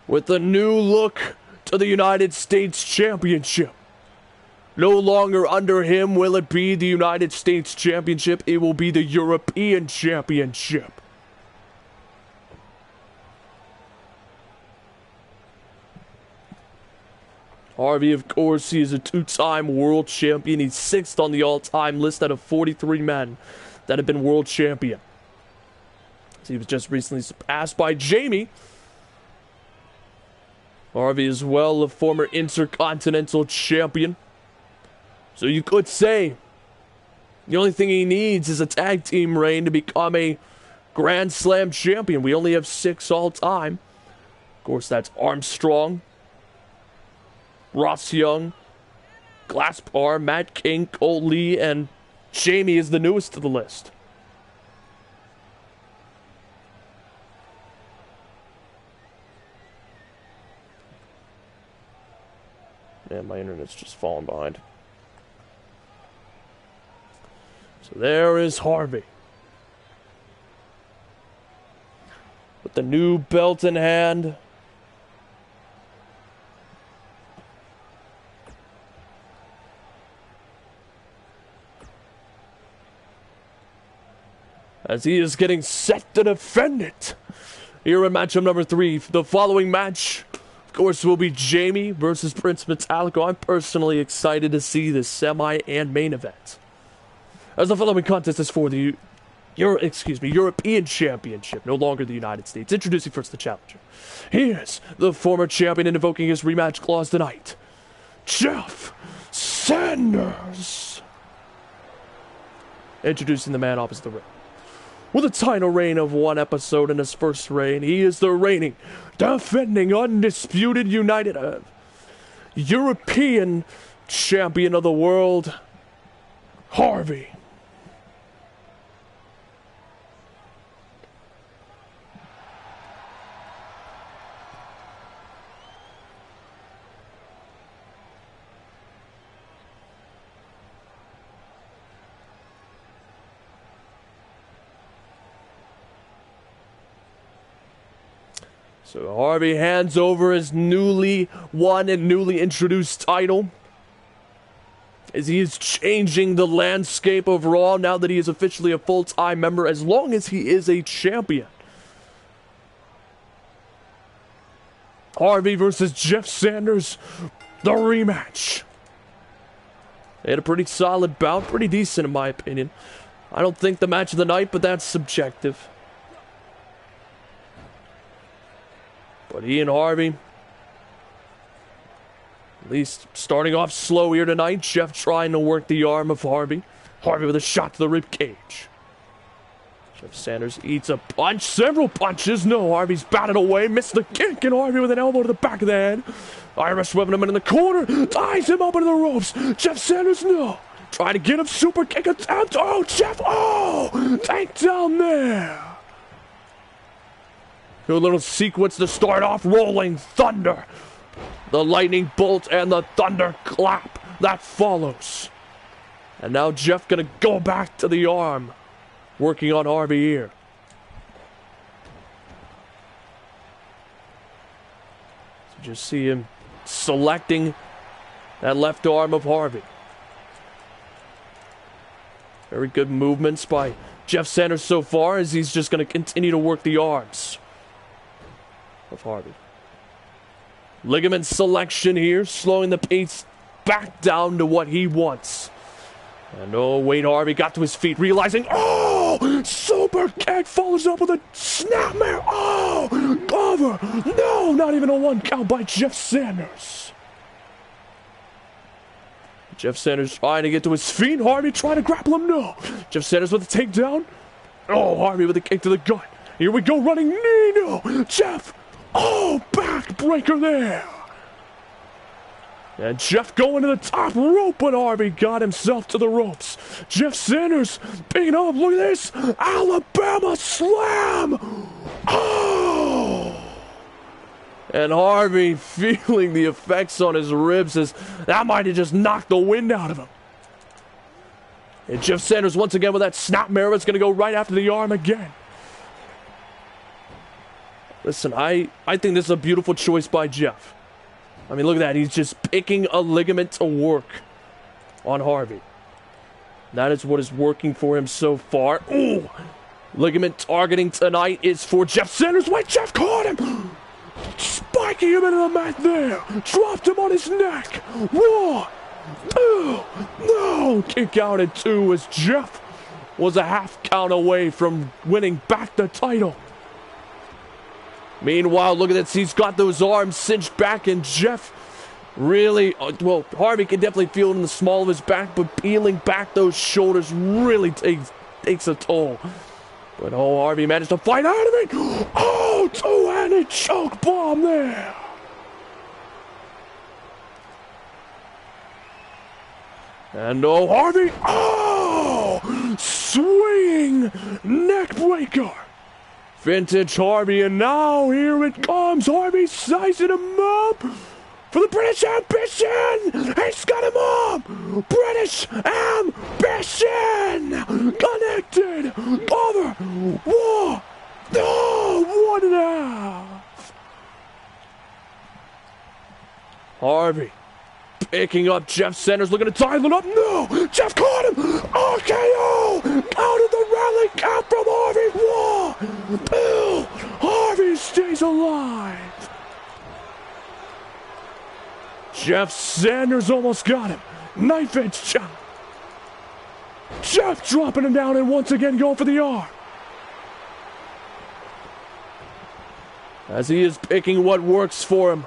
With a new look to the United States Championship. No longer under him will it be the United States Championship. It will be the European Championship. Harvey, of course, he is a two-time world champion. He's 6th on the all-time list out of 43 men that have been world champion. He was just recently surpassed by Jamie. Harvey as well, a former intercontinental champion. So you could say the only thing he needs is a tag team reign to become a Grand Slam champion. We only have 6 all-time. Of course, that's Armstrong, Ross Young, Glaspar, Matt King, Cole Lee, and Jamie is the newest to the list. Man, my internet's just falling behind. So there is Harvey. With the new belt in hand. As he is getting set to defend it. Here in matchup number 3. The following match, of course, will be Jamie versus Prince Metallico. I'm personally excited to see this semi and main event, as the following contest is for the European Championship, no longer the United States. Introducing first the challenger. Here's the former champion invoking his rematch clause tonight, Jeff Sanders. Introducing the man opposite the ring. With a title reign of 1 episode in his first reign, he is the reigning, defending, undisputed European champion of the world, Harvey. So Harvey hands over his newly won and newly introduced title, as he is changing the landscape of Raw now that he is officially a full-time member, as long as he is a champion. Harvey versus Jeff Sanders, the rematch. They had a pretty solid bout, pretty decent in my opinion. I don't think the match of the night, but that's subjective. But he and Harvey, at least starting off slow here tonight. Jeff trying to work the arm of Harvey. Harvey with a shot to the rib cage. Jeff Sanders eats a punch, several punches. No, Harvey's batted away, missed the kick, and Harvey with an elbow to the back of the head. Irish whipping him in the corner, ties him up into the ropes. Jeff Sanders, no. Trying to get him, super kick attempt. Oh, Jeff, oh, tank down there. A little sequence to start off, rolling thunder. The lightning bolt and the thunder clap that follows. And now Jeff gonna go back to the arm, working on Harvey here. So just see him selecting that left arm of Harvey. Very good movements by Jeff Sanders so far, as he's just going to continue to work the arms of Harvey. Ligament selection here, slowing the pace back down to what he wants. And oh, Wade Harvey got to his feet, realizing, oh, super kick, follows up with a snapmare. Oh, cover. No, not even a 1 count by Jeff Sanders. Jeff Sanders trying to get to his feet. Harvey trying to grapple him. No. Jeff Sanders with a takedown. Oh, Harvey with a kick to the gut. Here we go, running knee. No. Jeff. Oh, backbreaker there. And Jeff going to the top rope, but Harvey got himself to the ropes. Jeff Sanders picking up. Look at this. Alabama slam. Oh. And Harvey feeling the effects on his ribs, as that might have just knocked the wind out of him. And Jeff Sanders once again with that snapmare. It's going to go right after the arm again. Listen, I think this is a beautiful choice by Jeff. I mean, look at that. He's just picking a ligament to work on Harvey. That is what is working for him so far. Ooh! Ligament targeting tonight is for Jeff Sanders. Wait, Jeff caught him! Spiking him into the mat there. Dropped him on his neck. 1, 2, no! Kick out at 2, as Jeff was a half count away from winning back the title. Meanwhile, look at this. He's got those arms cinched back, and Jeff really, well, Harvey can definitely feel it in the small of his back, but peeling back those shoulders really takes a toll. But oh, Harvey managed to fight out of it. Oh, two-handed choke bomb there. And oh, Harvey, oh, swinging neck breaker. Vintage Harvey, and now here it comes. Harvey sizing him up for the British Ambition. He's got him up. British Ambition connected. Over. 1. No, 1.5. Harvey picking up Jeff Sanders, looking to tie it up. No, Jeff caught him. RKO. Out of the rally count from Harvey. 1, 2. Harvey stays alive. Jeff Sanders almost got him. Knife edge chop. Jeff dropping him down and once again going for the arm. As he is picking what works for him.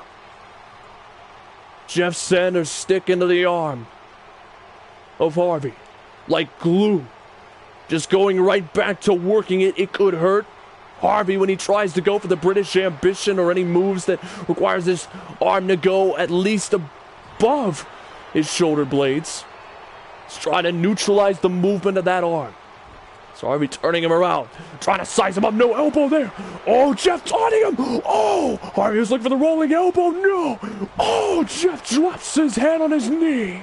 Jeff Sanders stick into the arm of Harvey like glue. Just going right back to working it. It could hurt Harvey when he tries to go for the British Ambition or any moves that requires his arm to go at least above his shoulder blades. He's trying to neutralize the movement of that arm. So Harvey turning him around, trying to size him up. No elbow there. Oh, Jeff taunting him. Oh, Harvey was looking for the rolling elbow. No. Oh, Jeff drops his hand on his knee.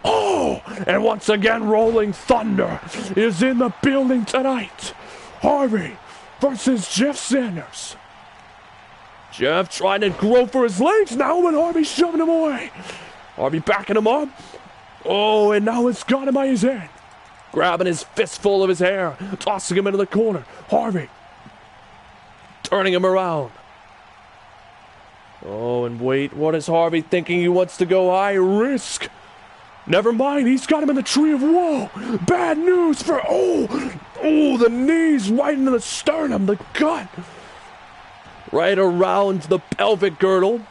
Oh, and once again, Rolling Thunder is in the building tonight. Harvey versus Jeff Sanders. Jeff trying to grow for his legs now, but Harvey shoving him away. Harvey backing him up. Oh, and now it's got him by his head. Grabbing his fistful of his hair, tossing him into the corner. Harvey turning him around. Oh, and wait, what is Harvey thinking? He wants to go high risk. Never mind, he's got him in the tree of woe. Bad news for, the knees right into the sternum, the gut. Right around the pelvic girdle.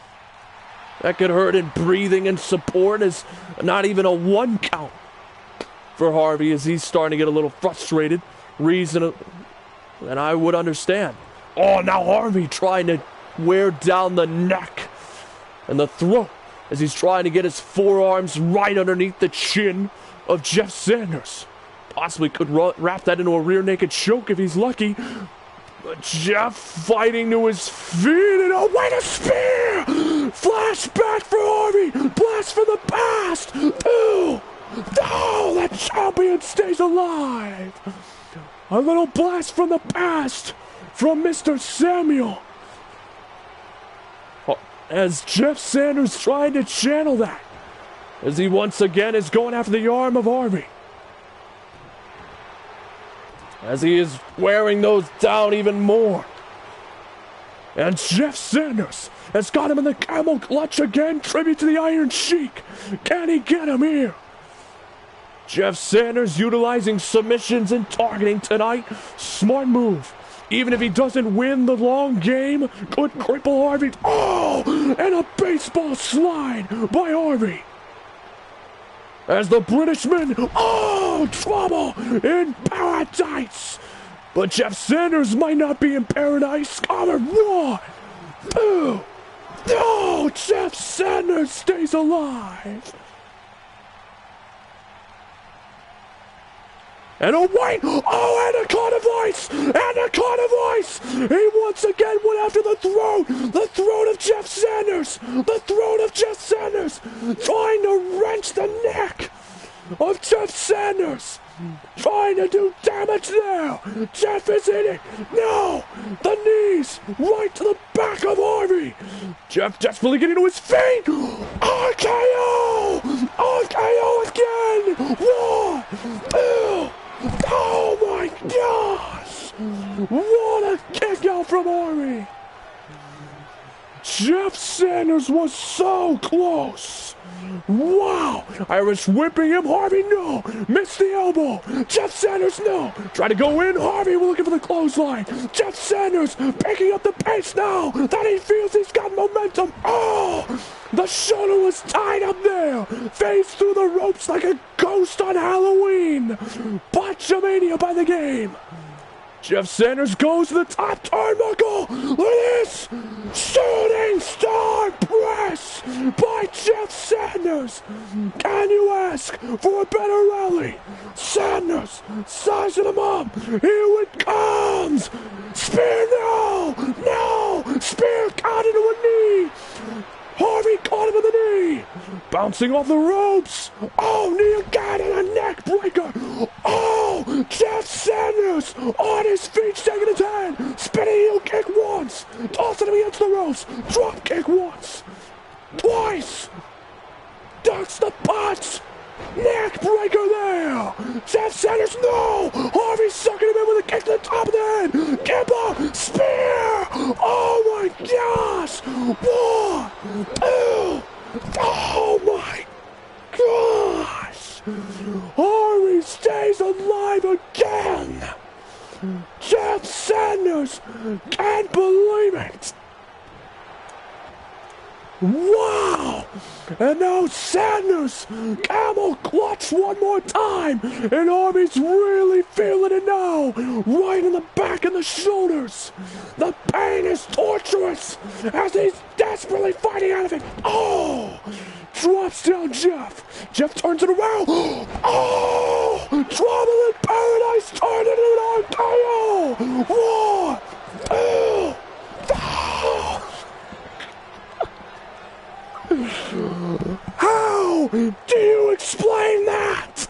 That could hurt, and breathing and support is not even a 1 count for Harvey, as he's starting to get a little frustrated. And I would understand. Oh, now Harvey trying to wear down the neck and the throat as he's trying to get his forearms right underneath the chin of Jeff Sanders. Possibly could wrap that into a rear naked choke if he's lucky. But Jeff fighting to his feet, and oh, wait, a spear! Flashback for Harvey! Blast from the past! Oh, the champion stays alive! A little blast from the past from Mr. Samuel. As Jeff Sanders trying to channel that as he once again is going after the arm of Harvey. As he is wearing those down even more. And Jeff Sanders has got him in the camel clutch again. Tribute to the Iron Sheik. Can he get him here? Jeff Sanders utilizing submissions and targeting tonight. Smart move. Even if he doesn't win the long game, could cripple Harvey. Oh, and a baseball slide by Harvey. As the Britishman, oh, trouble in paradise. But Jeff Sanders might not be in paradise. Cover 1, 2. No, Jeff Sanders stays alive. And a white, oh, and a caught of ice, and a caught of ice. He once again went after the throat of Jeff Sanders, the throat of Jeff Sanders, trying to wrench the neck of Jeff Sanders, trying to do damage there. Jeff is in it. No, the knees right to the back of Harvey. Jeff desperately getting to his feet. RKO, RKO again. 1, 2. Oh my gosh! What a kick out from Harvey! Jeff Sanders was so close! Wow! Irish whipping him, Harvey no! Missed the elbow! Jeff Sanders no! Try to go in, Harvey we're looking for the clothesline! Jeff Sanders picking up the pace now that he feels he's got momentum! Oh! The shoulder was tied up there! Phased through the ropes like a ghost on Halloween! Botchamania by the game! Jeff Sanders goes to the top turnbuckle! Look at this! Shooting star press by Jeff Sanders! Can you ask for a better rally? Sanders sizing him up! Here it comes! Spear no! No! Spear caught into a knee! Harvey caught him in the knee! Bouncing off the ropes! Oh, knee again and a neck breaker! Oh, Jeff Sanders on his feet, shaking his head! Spinning heel kick once! Tossing him against the ropes! Drop kick once! Twice! Ducks the butts! Neck breaker there! Jeff Sanders, no! Harvey sucking him in with a kick to the top of the head! Kimba! Spear! Oh my gosh! 1, 2! Oh my gosh! Harvey stays alive again! Jeff Sanders can't believe it! Wow! And now Sanders, camel clutch one more time, and Harvey's really feeling it now, right in the back and the shoulders. The pain is torturous as he's desperately fighting out of it. Oh! Drops down Jeff. Jeff turns it around. Oh! Trouble in paradise turned into an RKO. 1, 2. Oh! How do you explain that?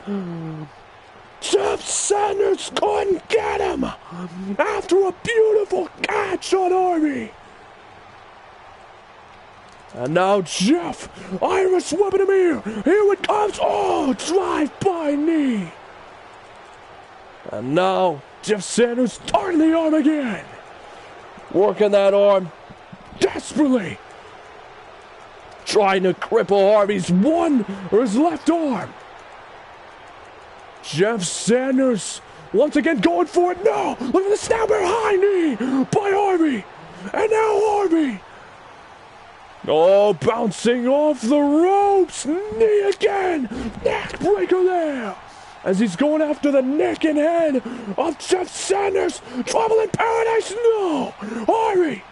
Jeff Sanders couldn't get him after a beautiful catch on Harvey. And now Jeff, Irish whipping him here. Here it comes. Oh, drive-by knee. And now Jeff Sanders targeting the arm again. Working that arm desperately. Trying to cripple Harvey's his left arm. Jeff Sanders once again going for it. No! Look at the snapper high knee by Harvey. And now Harvey. Oh, bouncing off the ropes. Knee again. Neck breaker there. As he's going after the neck and head of Jeff Sanders. Trouble in paradise. No! Harvey.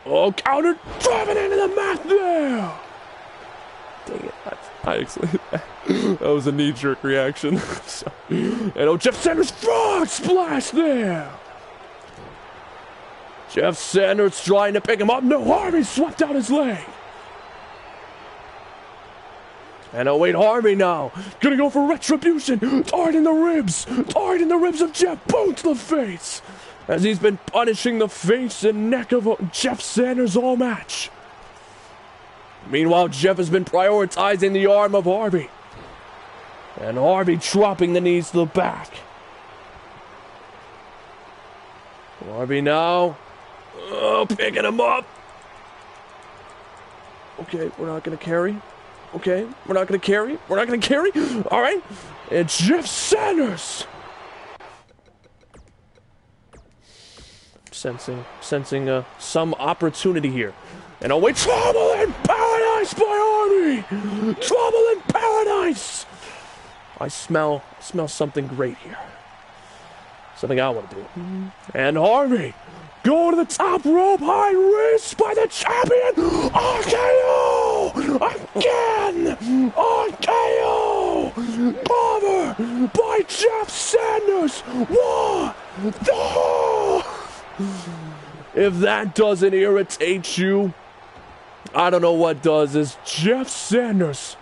Oh, counter, driving into the mat there! Dang it, I actually, that was a knee-jerk reaction. And oh, Jeff Sanders, frog splash there! Jeff Sanders trying to pick him up. No, Harvey swept out his leg. And oh wait, Harvey now, gonna go for retribution. Targeting the ribs of Jeff, boom to the face. As he's been punishing the face and neck of Jeff Sanders all match. Meanwhile, Jeff has been prioritizing the arm of Harvey. And Harvey dropping the knees to the back. Harvey now. Oh, picking him up. Okay, we're not going to carry. Okay, we're not going to carry. We're not going to carry. All right. It's Jeff Sanders. Sensing some opportunity here. And oh wait, trouble in paradise by Harvey! Trouble in paradise! I smell something great here. Something I want to do. And Harvey, go to the top rope, high wrist by the champion! RKO! Again! RKO! Cover by Jeff Sanders! One, two! If that doesn't irritate you, I don't know what does. As Jeff Sanders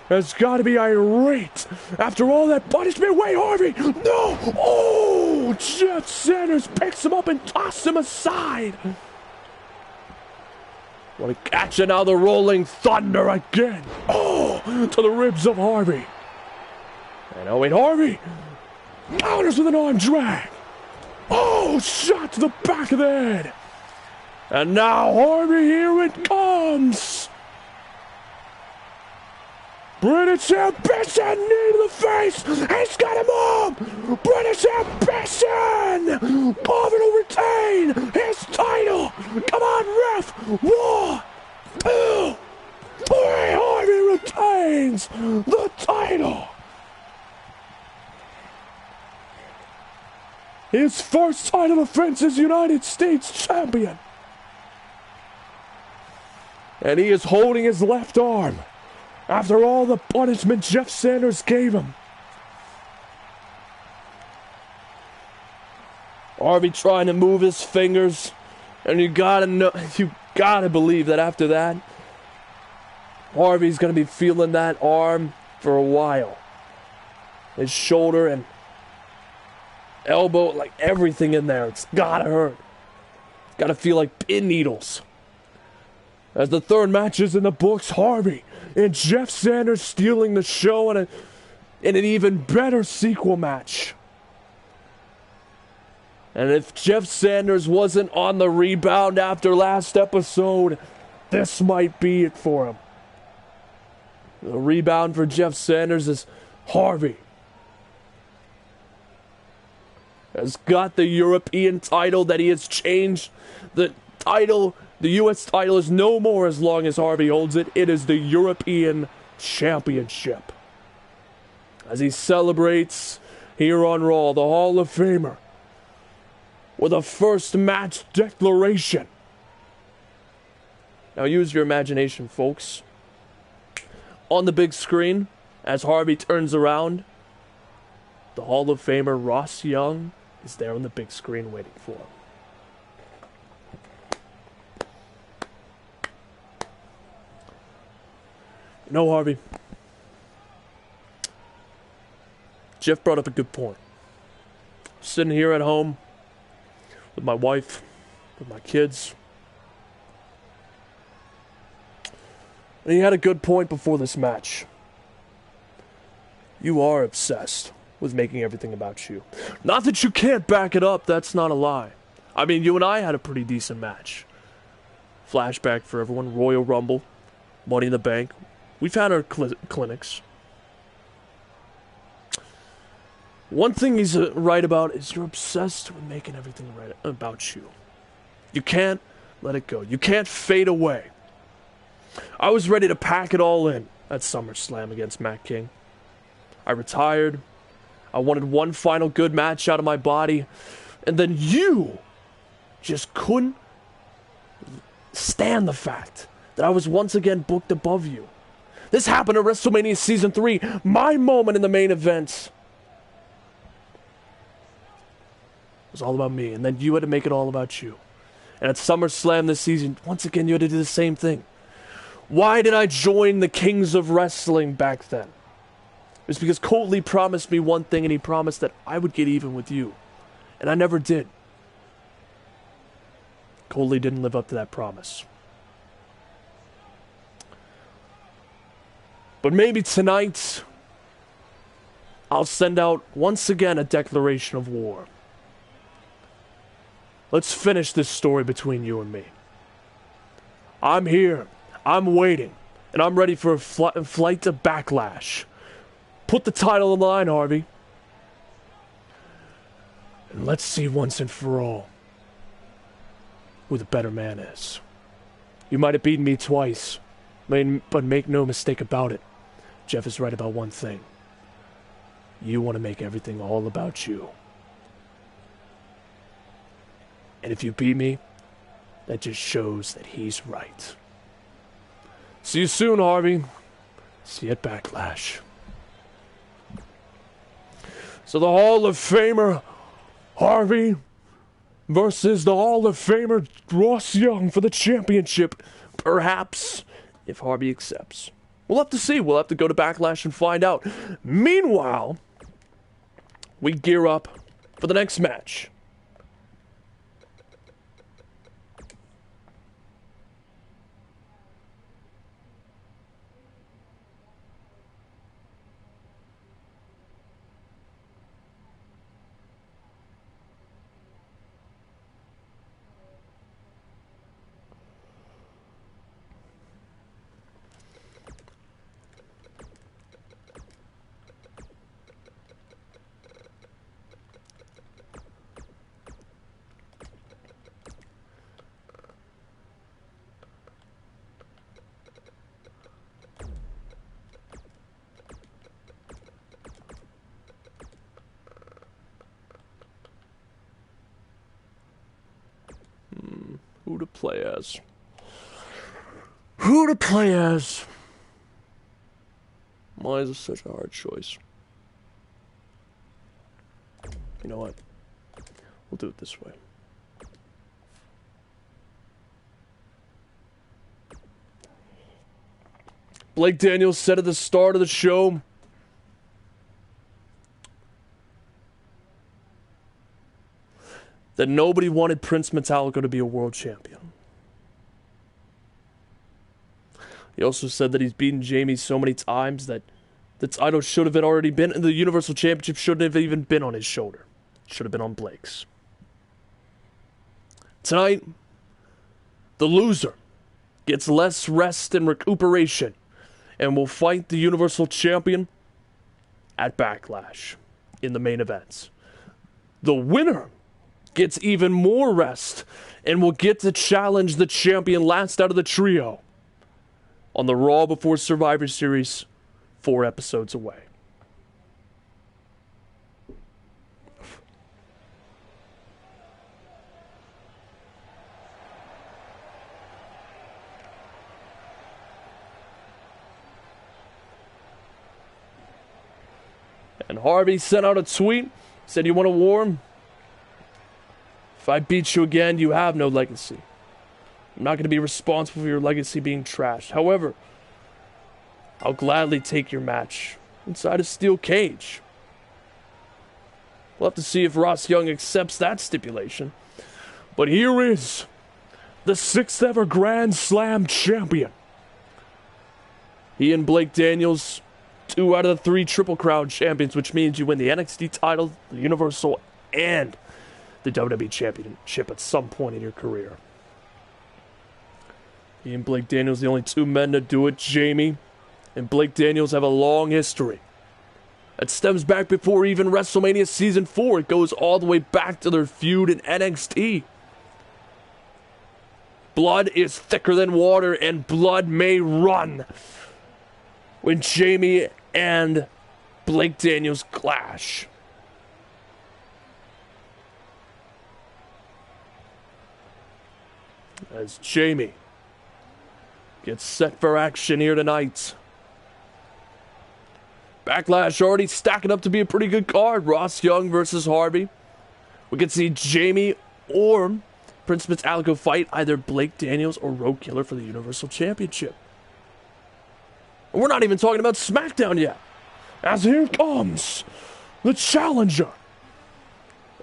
has got to be irate after all that punishment. Wait, Harvey! No! Oh! Jeff Sanders picks him up and tosses him aside. Want to catch it now, the rolling thunder again. Oh! To the ribs of Harvey. And oh wait, Harvey counters with an arm drag. Oh, shot to the back of the head. And now Harvey, here it comes. British Ambition, knee to the face. He's got him up. British Ambition. Harvey will retain his title. Come on, ref. 1, 2, 3. Harvey retains the title. His first title defense as United States champion. And he is holding his left arm after all the punishment Jeff Sanders gave him. Harvey trying to move his fingers, and you gotta believe that after that, Harvey's gonna be feeling that arm for a while. His shoulder and elbow, like everything in there, it's gotta hurt. It's gotta feel like pin needles. As the third match is in the books, Harvey and Jeff Sanders stealing the show in an even better sequel match. And if Jeff Sanders wasn't on the rebound after last episode, this might be it for him. The rebound for Jeff Sanders is Harvey has got the European title that he has changed. The U.S. title is no more as long as Harvey holds it. It is the European Championship. As he celebrates here on Raw, the Hall of Famer, with a first match declaration. Now use your imagination, folks. On the big screen, as Harvey turns around, the Hall of Famer Ross Young is there on the big screen waiting for him. You know, Harvey, Jeff brought up a good point. Sitting here at home with my wife, with my kids. And he had a good point before this match. You are obsessed with making everything about you. Not that you can't back it up, that's not a lie. I mean, you and I had a pretty decent match. Flashback for everyone, Royal Rumble, Money in the Bank. We've had our clinics. One thing he's right about is you're obsessed with making everything right about you. You can't let it go. You can't fade away. I was ready to pack it all in at SummerSlam against Matt King. I retired. I wanted one final good match out of my body. And then you just couldn't stand the fact that I was once again booked above you. This happened at WrestleMania Season 3, my moment in the main event. It was all about me, and then you had to make it all about you. And at SummerSlam this season, once again, you had to do the same thing. Why did I join the Kings of Wrestling back then? It was because Colt Lee promised me one thing, and he promised that I would get even with you. And I never did. Colt Lee didn't live up to that promise. But maybe tonight, I'll send out once again a declaration of war. Let's finish this story between you and me. I'm here, I'm waiting, and I'm ready for a flight to Backlash. Put the title on the line, Harvey. And let's see once and for all who the better man is. You might have beaten me twice, but make no mistake about it. Jeff is right about one thing. You want to make everything all about you. And if you beat me, that just shows that he's right. See you soon, Harvey. See you at Backlash. So the Hall of Famer, Harvey, versus the Hall of Famer, Ross Young, for the championship. Perhaps, if Harvey accepts. We'll have to see. We'll have to go to Backlash and find out. Meanwhile, we gear up for the next match. Who to play as? Who to play as? Why is this such a hard choice? You know what? We'll do it this way. Blake Daniels said at the start of the show that nobody wanted Prince Metallico to be a world champion. He also said that he's beaten Jamie so many times that the title should have already been, and the Universal Championship shouldn't have even been on his shoulder. It should have been on Blake's. Tonight, the loser gets less rest and recuperation and will fight the Universal Champion at Backlash in the main events. The winner gets even more rest and will get to challenge the champion last out of the trio on the Raw Before Survivor Series 4 episodes away. And Harvey sent out a tweet, said, "You want a war? If I beat you again, you have no legacy. I'm not going to be responsible for your legacy being trashed. However, I'll gladly take your match inside a steel cage." We'll have to see if Ross Young accepts that stipulation. But here is the 6th ever Grand Slam champion. He and Blake Daniels, 2 out of the 3 Triple Crown champions, which means you win the NXT title, the Universal, and the WWE Championship at some point in your career. He and Blake Daniels, the only 2 men to do it. Jamie and Blake Daniels have a long history that stems back before even WrestleMania Season 4. It goes all the way back to their feud in NXT. Blood is thicker than water, and blood may run when Jamie and Blake Daniels clash. As Jamie gets set for action here tonight. Backlash already stacking up to be a pretty good card. Ross Young versus Harvey. We could see Jamie or Prince Metallico fight either Blake Daniels or Road Killer for the Universal Championship. And we're not even talking about SmackDown yet. As here comes the challenger.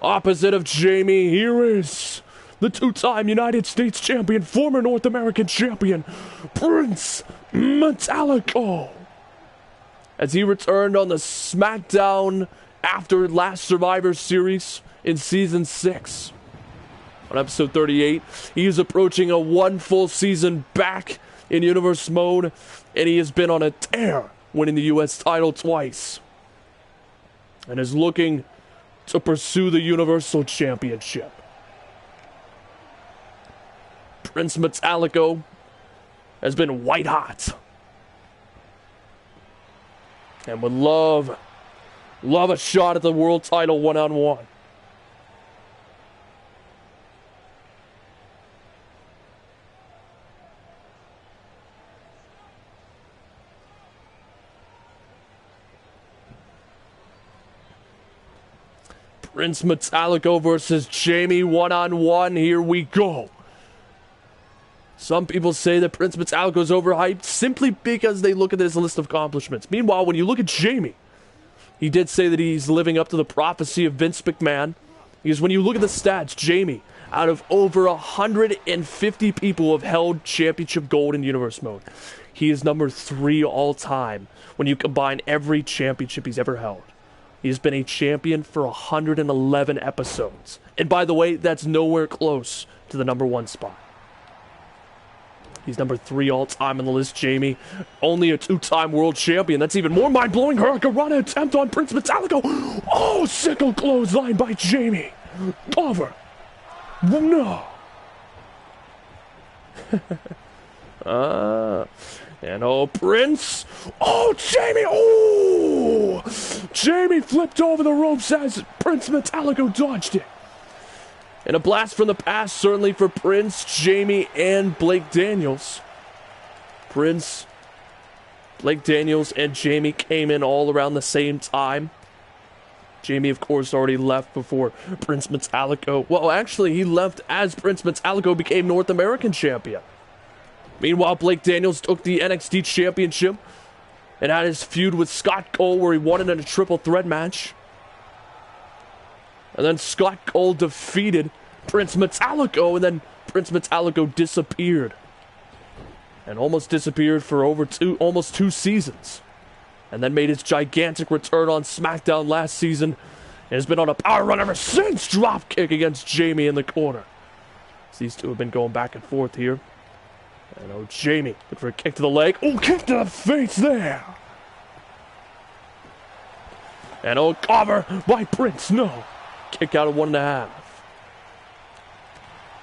Opposite of Jamie, here is the 2-time United States champion, former North American champion, Prince Metallico. as he returned on the SmackDown after last Survivor Series in Season 6. On episode 38, he is approaching a 1 full season back in Universe mode, and he has been on a tear, winning the US title twice, and is looking to pursue the Universal Championship. Prince Metallico has been white hot and would love a shot at the world title one-on-one. Prince Metallico versus Jamie one-on-one. Here we go. Some people say that Prince Metallico is overhyped simply because they look at his list of accomplishments. Meanwhile, when you look at Jamie, he did say that he's living up to the prophecy of Vince McMahon. Because when you look at the stats, Jamie, out of over 150 people who have held championship gold in Universe mode, he is number 3 all time when you combine every championship he's ever held. He's been a champion for 111 episodes. And by the way, that's nowhere close to the number 1 spot. He's number 3 all-time on the list, Jamie. Only a 2-time world champion. That's even more mind-blowing. Hurricanrana attempt on Prince Metallico. Oh, sickle clothesline by Jamie. Cover. No. And oh, Prince. Oh, Jamie. Oh. Jamie flipped over the ropes as Prince Metallico dodged it. And a blast from the past, certainly for Prince, Jamie, and Blake Daniels. Prince, Blake Daniels, and Jamie came in all around the same time. Jamie, of course, already left before Prince Metallico. Well, actually, he left as Prince Metallico became North American champion. Meanwhile, Blake Daniels took the NXT championship and had his feud with Scott Cole, where he won it in a triple threat match. And then Scott Cole defeated Prince Metallico, and then Prince Metallico disappeared. And almost disappeared for almost 2 seasons. And then made his gigantic return on SmackDown last season. And has been on a power run ever since. Dropkick against Jamie in the corner. These two have been going back and forth here. And oh, Jamie, look for a kick to the leg. Oh, kick to the face there. And oh, cover by Prince. No. Kick out of 1.5.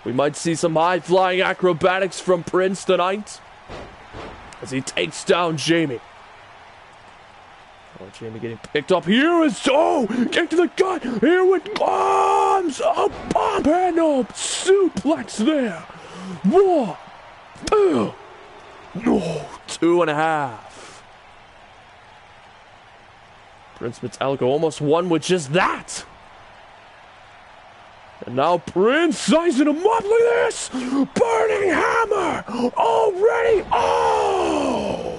We might see some high-flying acrobatics from Prince tonight as he takes down Jamie. Oh, Jamie getting picked up. Here is, oh, kick to the gut. Here it comes. A bomb handle suplex there. 1, 2, no, 2.5. Prince Metallico almost won with just that. And now Prince sizing him up. Look at this. Burning hammer. Already. Oh.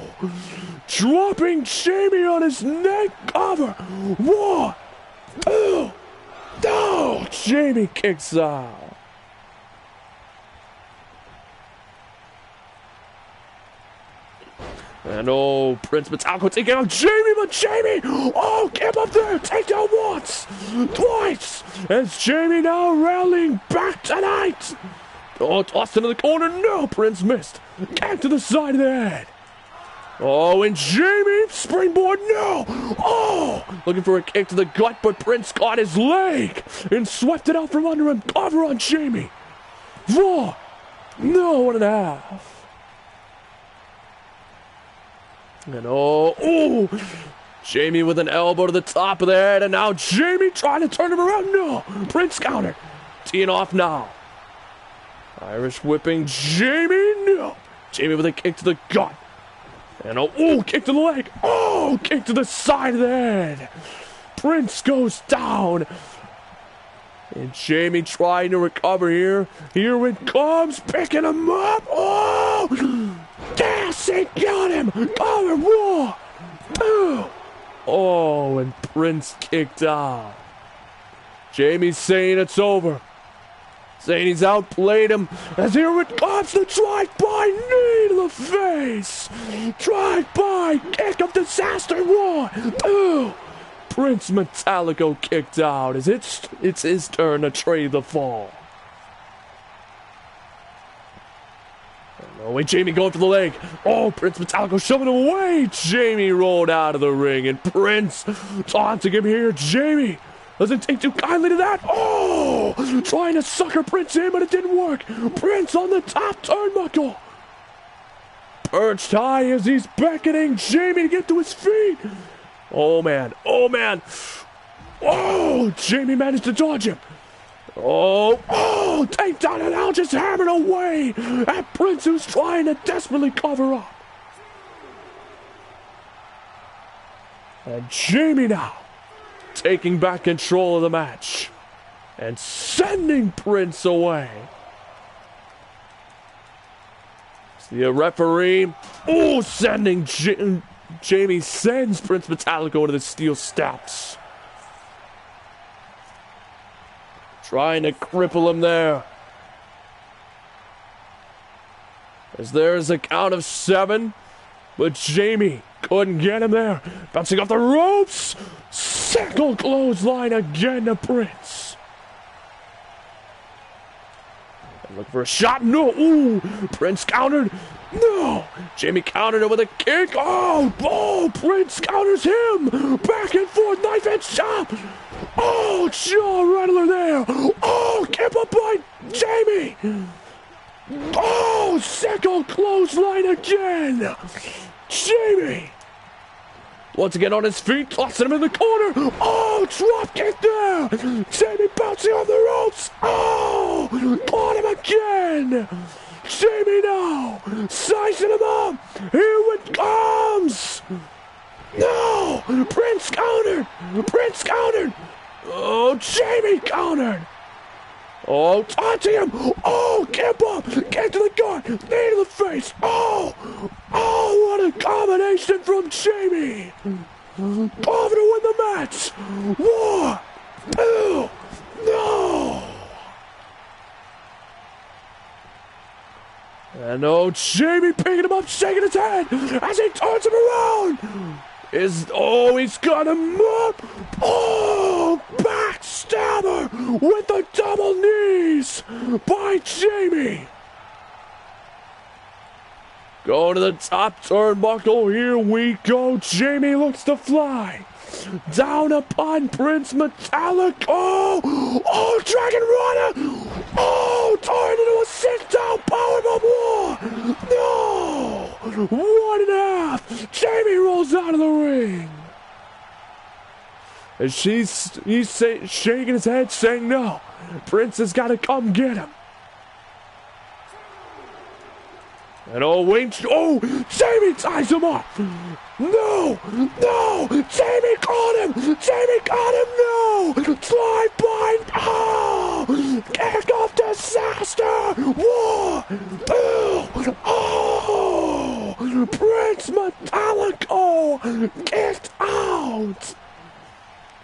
Dropping Jamie on his neck cover. 1, 2. No. Jamie kicks out. And oh, Prince Metallico taking out Jamie, but Jamie, oh, get up there, take down once, twice, as Jamie now rallying back tonight. Oh, tossed into the corner, no, Prince missed, back to the side of the head. Oh, and Jamie, springboard, no, oh, looking for a kick to the gut, but Prince caught his leg and swept it out from under him, cover on Jamie. 4, no, 1.5. And oh, Jamie with an elbow to the top of the head, and now Jamie trying to turn him around. No, Prince counter. Teeing off now. Irish whipping Jamie. No. Jamie with a kick to the gut. And oh, kick to the leg. Oh, kick to the side of the head. Prince goes down. And Jamie trying to recover here. Here it comes, picking him up. Oh, yes, he got him. Cover, 1, 2. Oh, and Prince kicked out. Jamie's saying it's over. saying he's outplayed him. As here it comes, the drive-by knee to the face. Drive-by kick of disaster. 1, 2. Prince Metallico kicked out as it's his turn to trade the fall. Oh, wait, Jamie going for the leg. Oh, Prince Metallico shoving him away. Jamie rolled out of the ring, and Prince taunting him here. Jamie doesn't take too kindly to that. Oh, trying to sucker Prince in, but it didn't work. Prince on the top turnbuckle. Perched high as he's beckoning Jamie to get to his feet. Oh, man. Oh, man. Oh, Jamie managed to dodge him. Oh, takedown, and now just hammered away at Prince, who's trying to desperately cover up. And Jamie now taking back control of the match and sending Prince away. The referee, sending Jamie sends Prince Metallico into the steel steps. Trying to cripple him there. As there's a count of 7, but Jamie couldn't get him there. Bouncing off the ropes. Second clothesline again to Prince. Looking for a shot. No. Ooh. Prince countered. No. Jamie countered it with a kick. Oh, Prince counters him. Back and forth. Knife edge chop. Oh, jaw rattler there. Oh, kept up by Jamie. Oh, second clothesline again. Jamie. Once again on his feet, tossing him in the corner. Oh, drop kick there. Jamie bouncing on the ropes. Oh, caught him again. Jamie now, sizing him up. Here it comes. No, Prince countered. Oh, Jamie countered. Oh, taunting him. Oh, camp up. Get to the gut. Knee to the face. Oh, what a combination from Jamie. Over to win the match. 1, 2, no. And Jamie picking him up, shaking his head as he turns him around. He's got him up. Oh, backstabber with the double knees by Jamie. Going to the top turnbuckle. Here we go. Jamie looks to fly. Down upon Prince Metallico. Oh, Dragon Runner. Oh, turned into a sit-down powerbomb. No. 1.5. Jamie rolls out of the ring. And he's shaking his head, saying no. Prince has got to come get him. And Jamie ties him up. No, Jamie caught him. No, drive by. Oh, kick of disaster. 1, 2, Prince Metallico kicked out.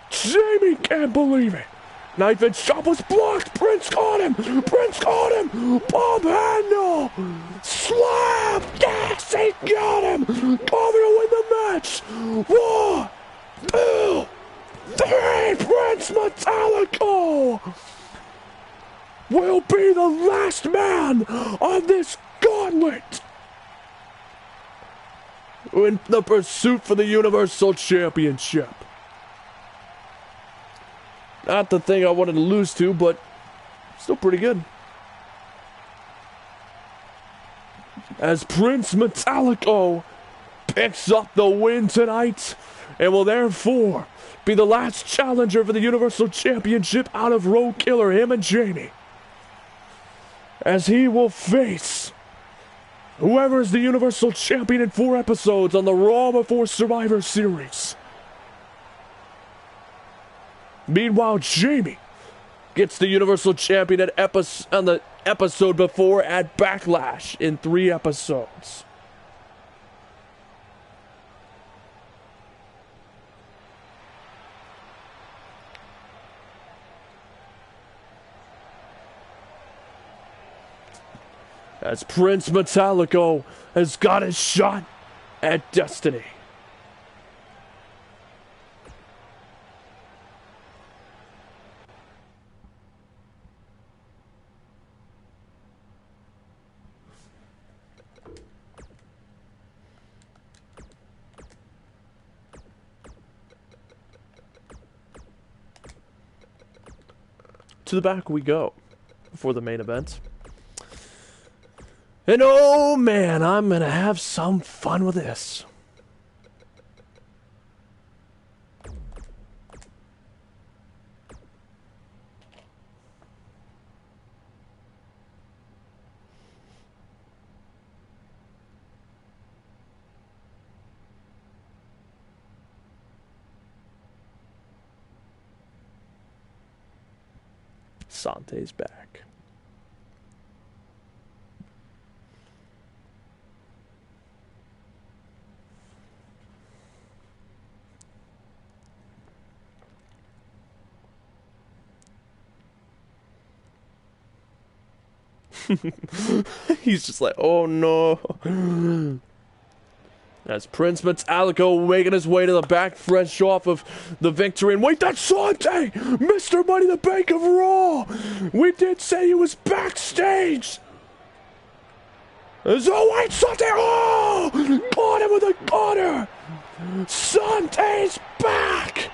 Jamie can't believe it. Knife and chop was blocked. Prince caught him. Bomb handle. Slap. Yes, he got him. Cover to win the match. 1, 2, 3. Prince Metallico will be the last man on this gauntlet in the pursuit for the Universal Championship. Not the thing I wanted to lose to, but still pretty good. As Prince Metallico picks up the win tonight and will therefore be the last challenger for the Universal Championship out of Road Killer, him and Jamie. As he will face whoever is the Universal Champion in 4 episodes on the Raw Before Survivor Series. Meanwhile, Jamie gets the Universal Champion on the episode before at Backlash in 3 episodes. as Prince Metallico has got his shot at destiny. To the back we go before the main event. And oh man, I'm gonna have some fun with this. Sante's back. He's just like, oh no. That's Prince Metallico making his way to the back, fresh off of the victory. And wait, that's Sante! Mr. Money in the Bank of Raw! We did say he was backstage! So wait, Sante! Oh! Caught him with a corner! Sante's back!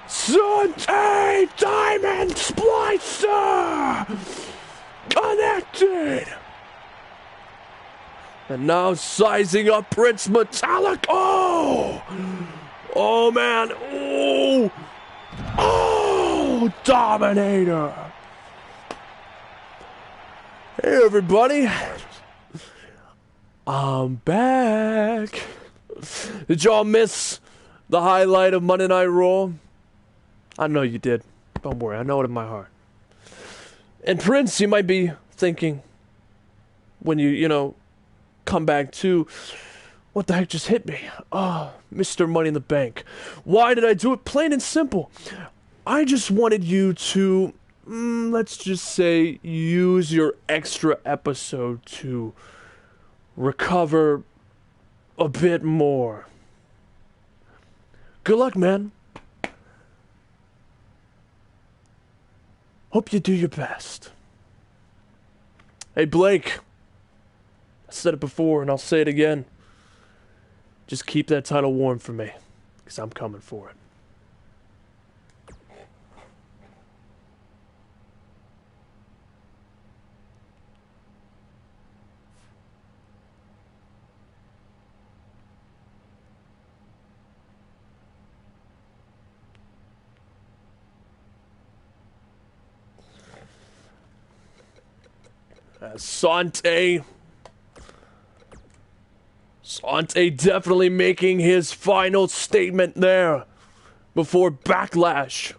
Sante Diamond Splicer! Connected! And now sizing up Prince Metallico! Oh man! Oh! Oh! Dominator! Hey everybody! I'm back! Did y'all miss the highlight of Monday Night Raw? I know you did. Don't worry, I know it in my heart. And Prince, you might be thinking, when you know, come back to, what the heck just hit me? Oh, Mr. Money in the Bank. Why did I do it? Plain and simple. I just wanted you to, let's just say, use your extra episode to recover a bit more. Good luck, man. Hope you do your best. Hey, Blake. I said it before, and I'll say it again. Just keep that title warm for me, because I'm coming for it. Sante definitely making his final statement there before Backlash.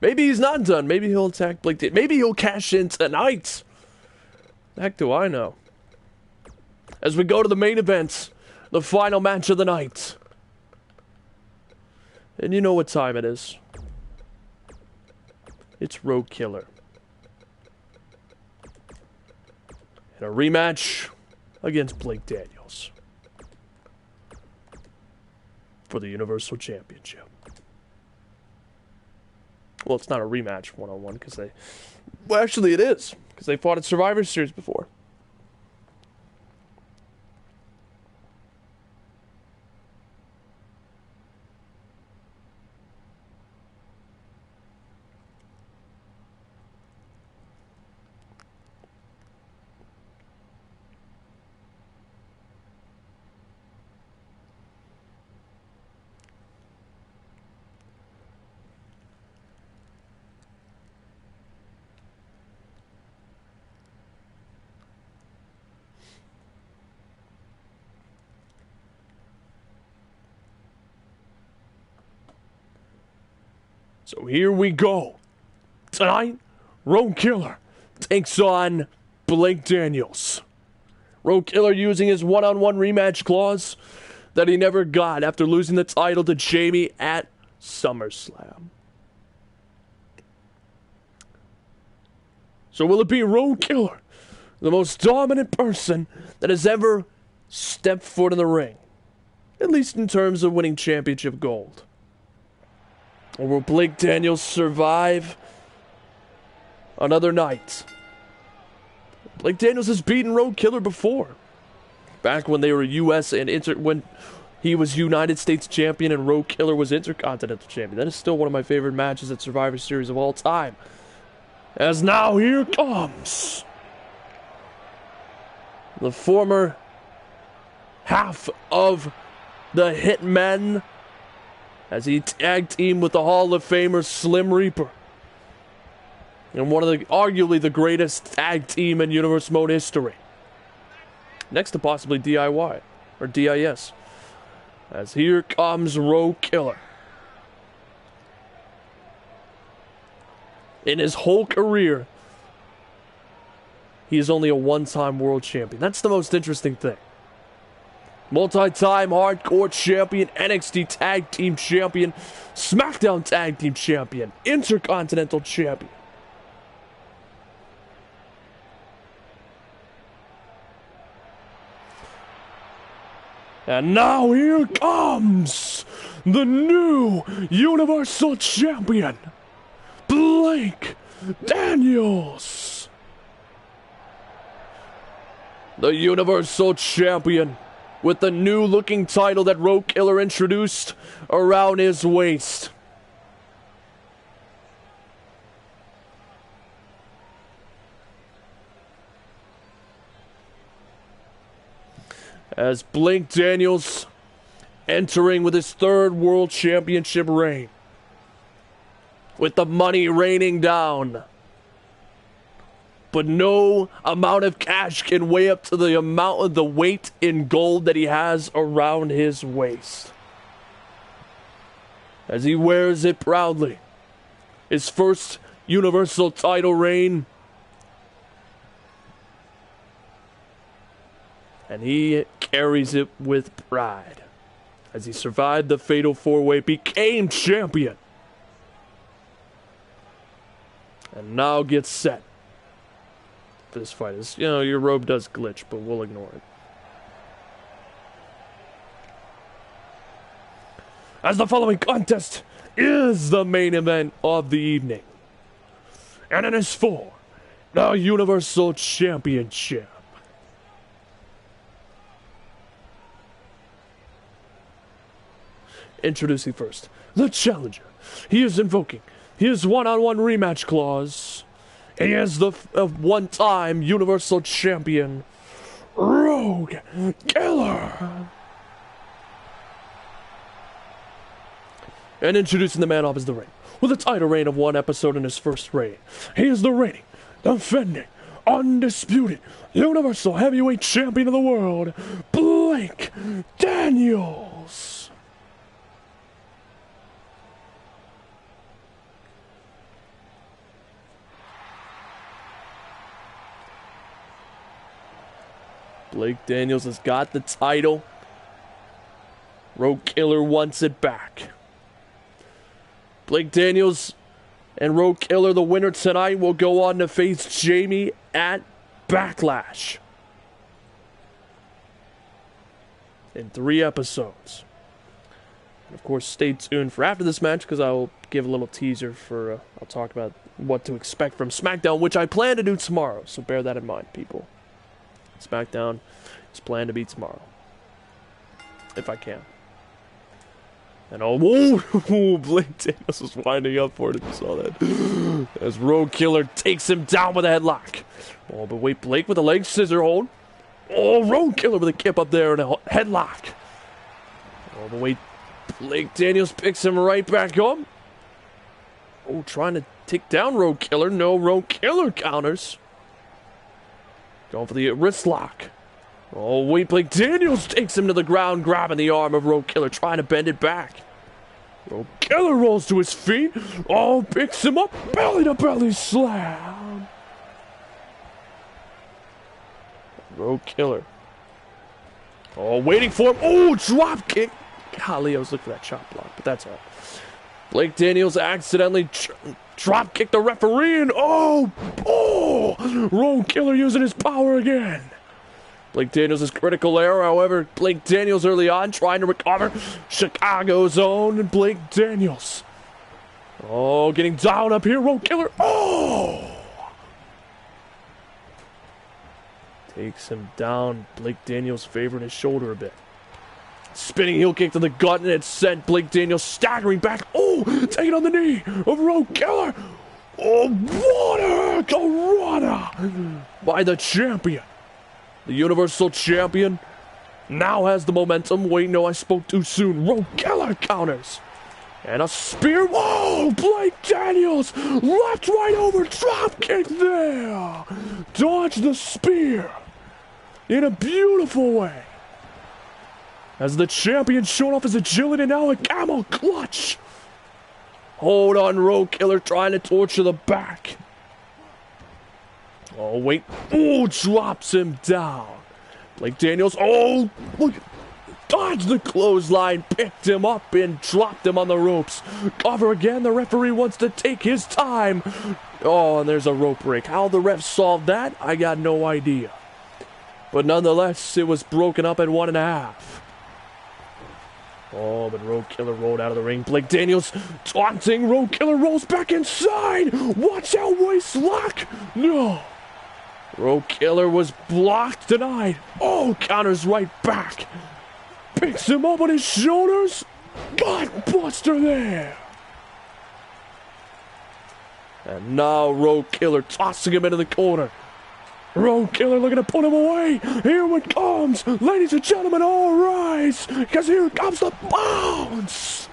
Maybe he's not done. Maybe he'll attack Blake. Maybe he'll cash in tonight. The heck do I know? As we go to the main event, the final match of the night. And you know what time it is. It's Road Killer. And a rematch against Blake Daniels for the Universal Championship. Well, it's not a rematch one-on-one because they... Well, actually it is, because they fought at Survivor Series before. So here we go. Tonight, Road Killer takes on Blake Daniels. Road Killer using his one-on-one rematch clause that he never got after losing the title to Jamie at SummerSlam. So will it be Road Killer the most dominant person that has ever stepped foot in the ring. At least in terms of winning championship gold. Or will Blake Daniels survive another night? Blake Daniels has beaten Road Killer before. Back when they were U.S. and when he was United States champion and Road Killer was Intercontinental champion. That is still one of my favorite matches at Survivor Series of all time. As now here comes the former half of the Hitmen as he tag teamed with the Hall of Famer Slim Reaper. And one of the, arguably the greatest tag team in Universe Mode history. Next to possibly DIY, or DIS. As here comes Road Killer. In his whole career, he is only a one-time world champion. That's the most interesting thing. Multi-time hardcore champion, NXT tag team champion, SmackDown tag team champion, Intercontinental champion. And now here comes the new Universal Champion, Blake Daniels. The Universal Champion with the new looking title that Road Killer introduced around his waist. As Blake Daniels entering with his third World Championship reign. With the money raining down. But no amount of cash can weigh up to the amount of the weight in gold that he has around his waist. As he wears it proudly. His first Universal title reign. And he carries it with pride. As he survived the Fatal 4-Way, became champion. And now gets set. This fight is, your robe does glitch, but we'll ignore it. As the following contest is the main event of the evening. And it is for the Universal Championship. Introducing first, the challenger. He is invoking his one-on-one rematch clause. He is the one-time Universal Champion, Road Killer. And introducing the man opposite the ring, with a title reign of 1 episode in his first reign. He is the reigning, defending, undisputed Universal Heavyweight Champion of the world, Blake Daniels. Blake Daniels has got the title. Road Killer wants it back. Blake Daniels and Road Killer, the winner tonight, will go on to face Jamie at Backlash. In 3 episodes. And of course, stay tuned for after this match, because I will give a little teaser for, I'll talk about what to expect from SmackDown, which I plan to do tomorrow. So bear that in mind, people. SmackDown is planned to be tomorrow. If I can. And Blake Daniels was winding up for it if you saw that. As Road Killer takes him down with a headlock. Oh, but wait, Blake with a leg scissor hold. Oh, Road Killer with a kip up there and a headlock. Oh, but wait, Blake Daniels picks him right back up. Oh, trying to take down Road Killer. No, Road Killer counters. Going for the wrist lock. Oh, wait, Blake Daniels takes him to the ground, grabbing the arm of Road Killer, trying to bend it back. Road Killer rolls to his feet. Oh, picks him up, belly-to-belly slam. Road Killer. Oh, waiting for him. Oh, drop kick. Golly, I was looking for that chop block, but that's all. Blake Daniels accidentally drop kicked the referee, and Road Killer using his power again. Blake Daniels' critical error, however, Blake Daniels early on trying to recover. Chicago's own Blake Daniels. Oh, getting down up here, Road Killer. Takes him down. Blake Daniels favoring his shoulder a bit. Spinning heel kick to the gut, and it sent Blake Daniels staggering back. Taking on the knee of Road Killer. What a Corona by the champion. The Universal Champion now has the momentum. Wait, no, I spoke too soon. Road Killer counters. And a spear. Blake Daniels. Left, right over. Drop kick there. Dodge the spear in a beautiful way. As the champion showing off his agility, now a camel clutch. Hold on, Road Killer trying to torture the back. Oh, wait. Drops him down. Blake Daniels. Look. Dodged the clothesline, picked him up, and dropped him on the ropes. Cover again. The referee wants to take his time. And there's a rope break. How the ref solved that, I got no idea. But nonetheless, it was broken up at 1.5. But Road Killer rolled out of the ring. Blake Daniels taunting. Road Killer rolls back inside. Watch out, waist lock. No. Road Killer was blocked, denied. Counters right back. Picks him up on his shoulders. Gutbuster there. And now Road Killer tossing him into the corner. Road Killer looking to put him away. Here it comes. Ladies and gentlemen, all rise. Because here comes the bounce.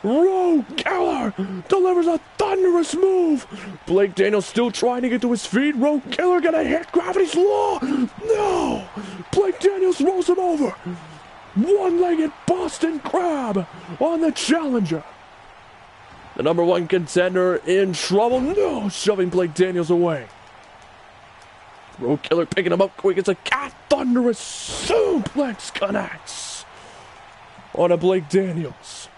Road Killer delivers a thunderous move. Blake Daniels still trying to get to his feet. Road Killer gonna hit Gravity's Law. No. Blake Daniels rolls him over. One-legged Boston Crab on the challenger. The number 1 contender in trouble. No. Shoving Blake Daniels away. Road Killer picking him up quick as a cat. Thunderous suplex connects on a Blake Daniels.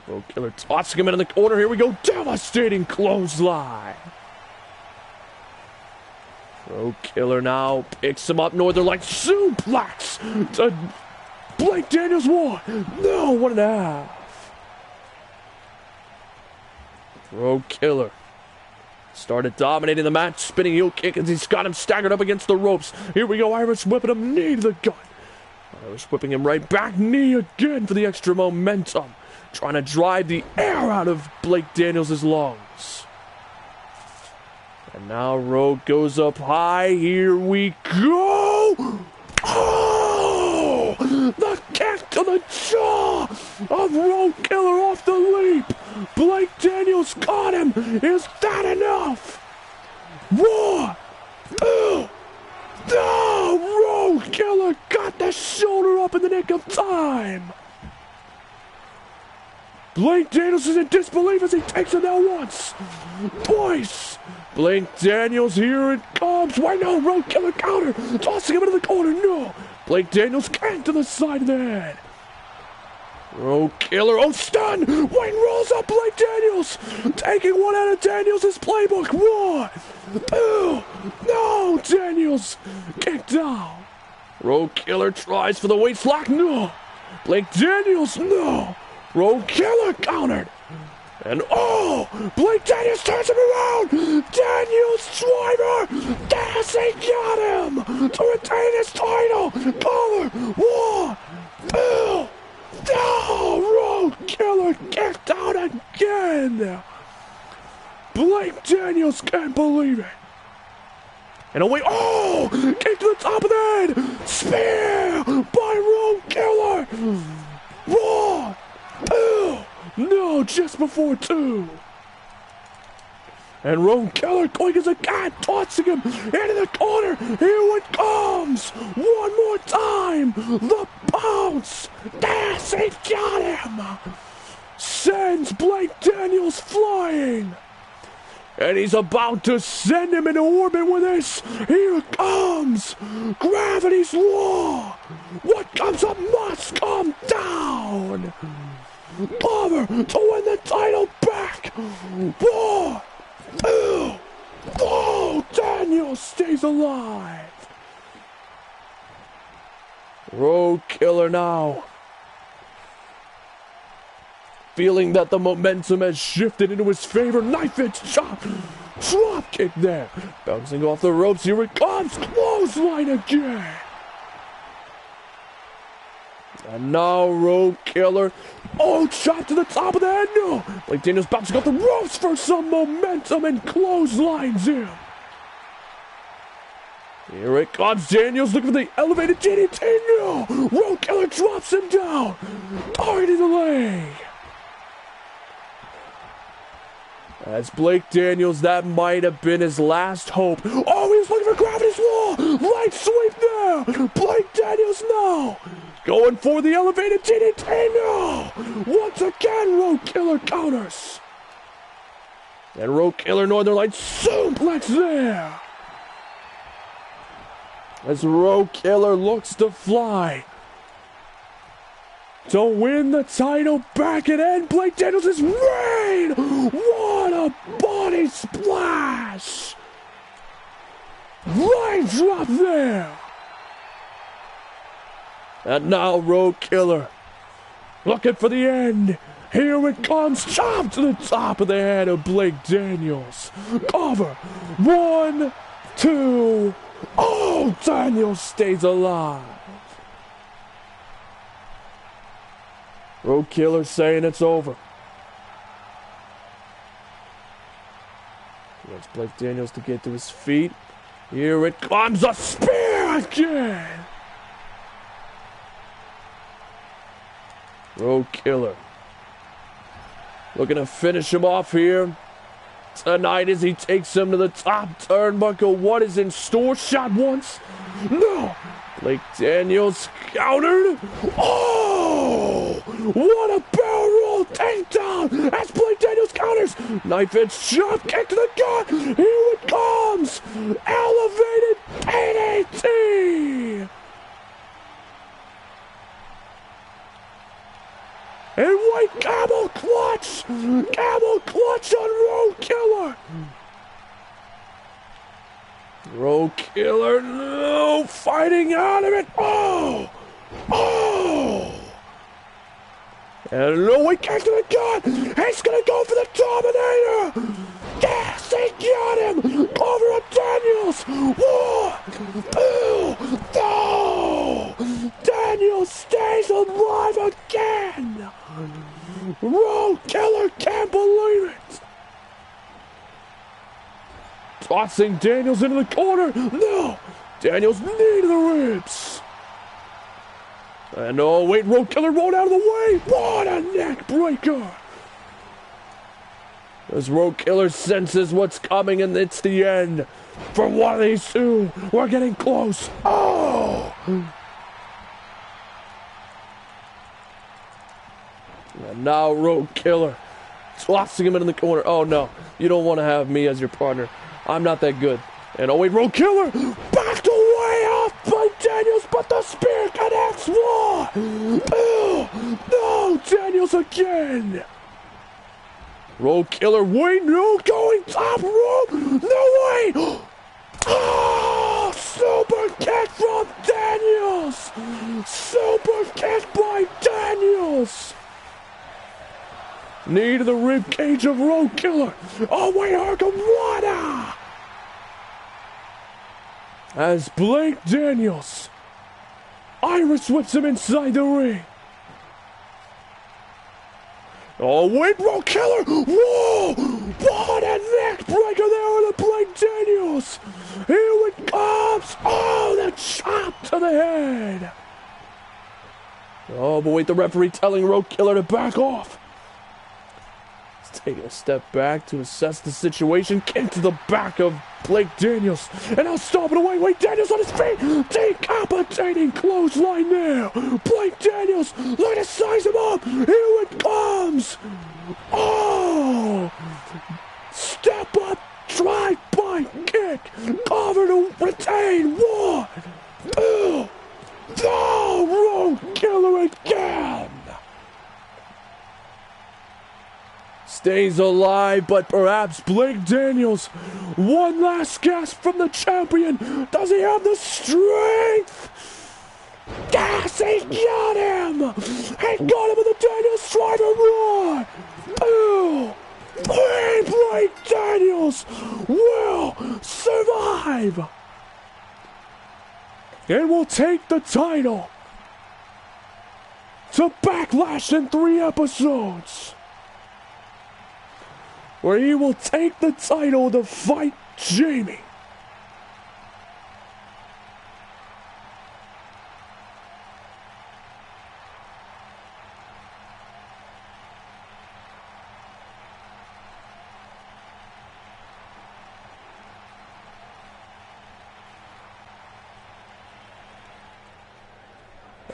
Road Killer tossing him into the corner. Here we go. Devastating clothesline. Road Killer now picks him up. Northern Light suplex to Blake Daniels. 1. No, 1.5. Road Killer started dominating the match, spinning heel kick as he's got him staggered up against the ropes. Here we go, Irish whipping him, knee to the gut. Irish whipping him right back, knee again for the extra momentum. Trying to drive the air out of Blake Daniels' lungs. And now Road goes up high, here we go! The kick to the jaw of Road Killer off the leap. Blake Daniels caught him. Is that enough? 1, 2. No! Road Killer got the shoulder up in the nick of time. Blake Daniels is in disbelief as he takes him down once, twice. Blake Daniels, here it comes. Why no? Road Killer counter. Tossing him into the corner. No. Blake Daniels can't to the side of the head. Road Killer. Stun. Wayne rolls up Blake Daniels. Taking one out of Daniels' playbook. 1, 2. No. Daniels kicked down. Road Killer tries for the waist lock. No. Blake Daniels. No. Road Killer countered. And Blake Daniels turns him around. Daniels driver. Yes, he got him to retain his title. Collar. 1, 2. No, Road Killer kicked out again. Blake Daniels can't believe it. And away. Kick to the top of the head. Spear by Road Killer. 1, 2. No, just before 2. And Road Killer, quick as a cat, tossing him into the corner. Here it comes. One more time. The bounce. Yes, he got him. Sends Blake Daniels flying. And he's about to send him into orbit with this. Here it comes. Gravity's Law. What comes up must come down. Cover to win the title back. 1, 2. Oh, Daniels stays alive. Road Killer now. Feeling that the momentum has shifted into his favor. Knife edge chop. Drop kick there. Bouncing off the ropes. Here it comes. Clothesline again. And now Road Killer. Oh, chop to the top of the head. No. Blake Daniels bouncing off the ropes for some momentum and clotheslines him. Here it comes. Daniels looking for the elevated DDT. No. Road Killer drops him down. Targeting the leg. As Blake Daniels, that might have been his last hope. Oh, he was looking for Gravity's Wall. Light sweep there. Blake Daniels now. Going for the elevated DDT. No. Once again, Road Killer counters. And Road Killer Northern Lights suplex there. As Road Killer looks to fly. To win the title back and end Blake Daniels' reign! What a body splash! Line drop there! And now Road Killer looking for the end. Here it comes, chop to the top of the head of Blake Daniels. Cover, 1, 2, oh, Daniels stays alive. Road Killer saying it's over. He wants Blake Daniels to get to his feet. Here it comes, a spear again. Road Killer looking to finish him off here tonight as he takes him to the top turnbuckle. What is in store? Shot once. No. Blake Daniels countered. Oh! What a barrel roll takedown as Blake Daniels counters. Knife edge chop kick to the gut. Here it comes. Elevated DDT. And white camel clutch. Camel clutch on Road Killer. Road Killer, no, fighting out of it. Oh! Oh! And no, he kicked to the gut. He's gonna go for the Dominator. Yes, he got him. Over on Daniels. 1, 2, no! Daniels stays alive again. Road Killer can't believe it. Tossing Daniels into the corner. No! Daniels knee to the ribs. And oh, wait, Road Killer rolled out of the way. What a neck breaker. As Road Killer senses what's coming, and it's the end for one of these two. We're getting close. Oh! And now Road Killer tossing him in the corner. Oh no, you don't want to have me as your partner. I'm not that good. And oh wait, Road Killer backed away off by Daniels, but the spear connects. 1, 2, no, Daniels again. Road Killer, wait, no, going top rope. No way. Oh, super kick from Daniels. Super kick by Daniels. Knee to the rib cage of Road Killer. Oh wait, Hurricanrana. As Blake Daniels Irish whips him inside the ring. Oh wait, Road Killer. Whoa! What a neck breaker there with a Blake Daniels. Here it comes. Oh, the chop to the head. Oh, but wait, the referee telling Road Killer to back off. Taking a step back to assess the situation. Kick to the back of Blake Daniels. And now stomping away. Wait, Daniels on his feet. Decapitating clothesline there. Blake Daniels looking to size him up. Here it comes. Oh! Step up. Drive-by kick. Cover to retain. 1, 2. Oh, Road Killer again. stays alive, but perhaps Blake Daniels, one last gasp from the champion. Does he have the strength? Yes, he got him! He got him with the Daniels Driver Raw! Oh! Blake Daniels will survive! And will take the title to Backlash in 3 episodes, where he will take the title to fight Jamie.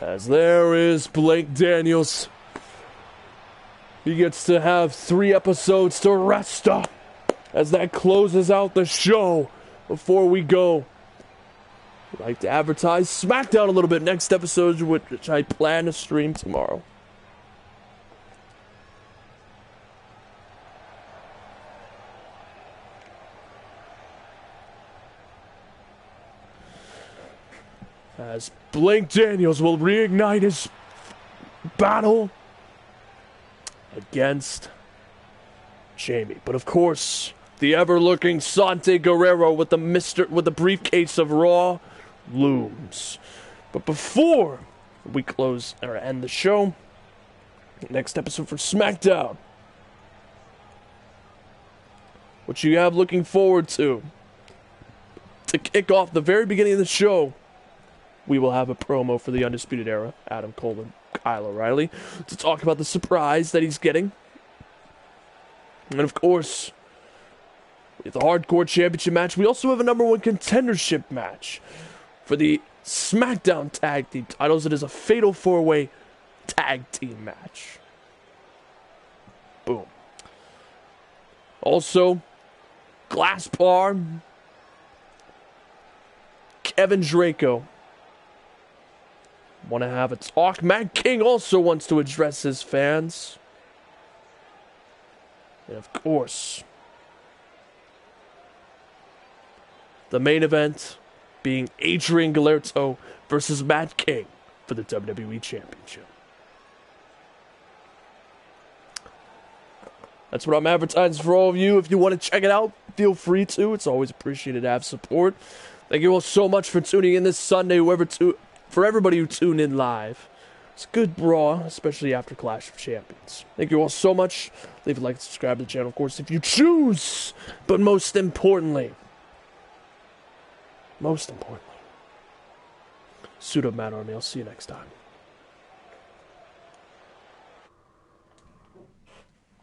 As there is Blake Daniels. He gets to have 3 episodes to rest up as that closes out the show. Before we go, I'd like to advertise SmackDown a little bit. Next episode, which I plan to stream tomorrow. As Blake Daniels will reignite his battle against Jamie. But of course, the ever-looking Sante Guerrero with the briefcase of Raw looms. But before we close or end the show, next episode for SmackDown, what you have looking forward to kick off the very beginning of the show, we will have a promo for the Undisputed Era, Adam Cole and Kyle O'Reilly, to talk about the surprise that he's getting. And of course, with the Hardcore Championship match, we also have a number 1 contendership match for the SmackDown Tag Team titles. It is a Fatal 4-Way Tag Team match. Boom. Also, Glass Bar, Kevin Draco want to have a talk. Matt King also wants to address his fans. And of course, the main event being Adrian Galerto versus Matt King for the WWE Championship. That's what I'm advertising for all of you. If you want to check it out, feel free to. It's always appreciated to have support. Thank you all so much for tuning in this Sunday, for everybody who tuned in live. It's good Raw, especially after Clash of Champions. Thank you all so much. Leave a like and subscribe to the channel, of course, if you choose. But most importantly, Pseudo Matt Army. I'll see you next time.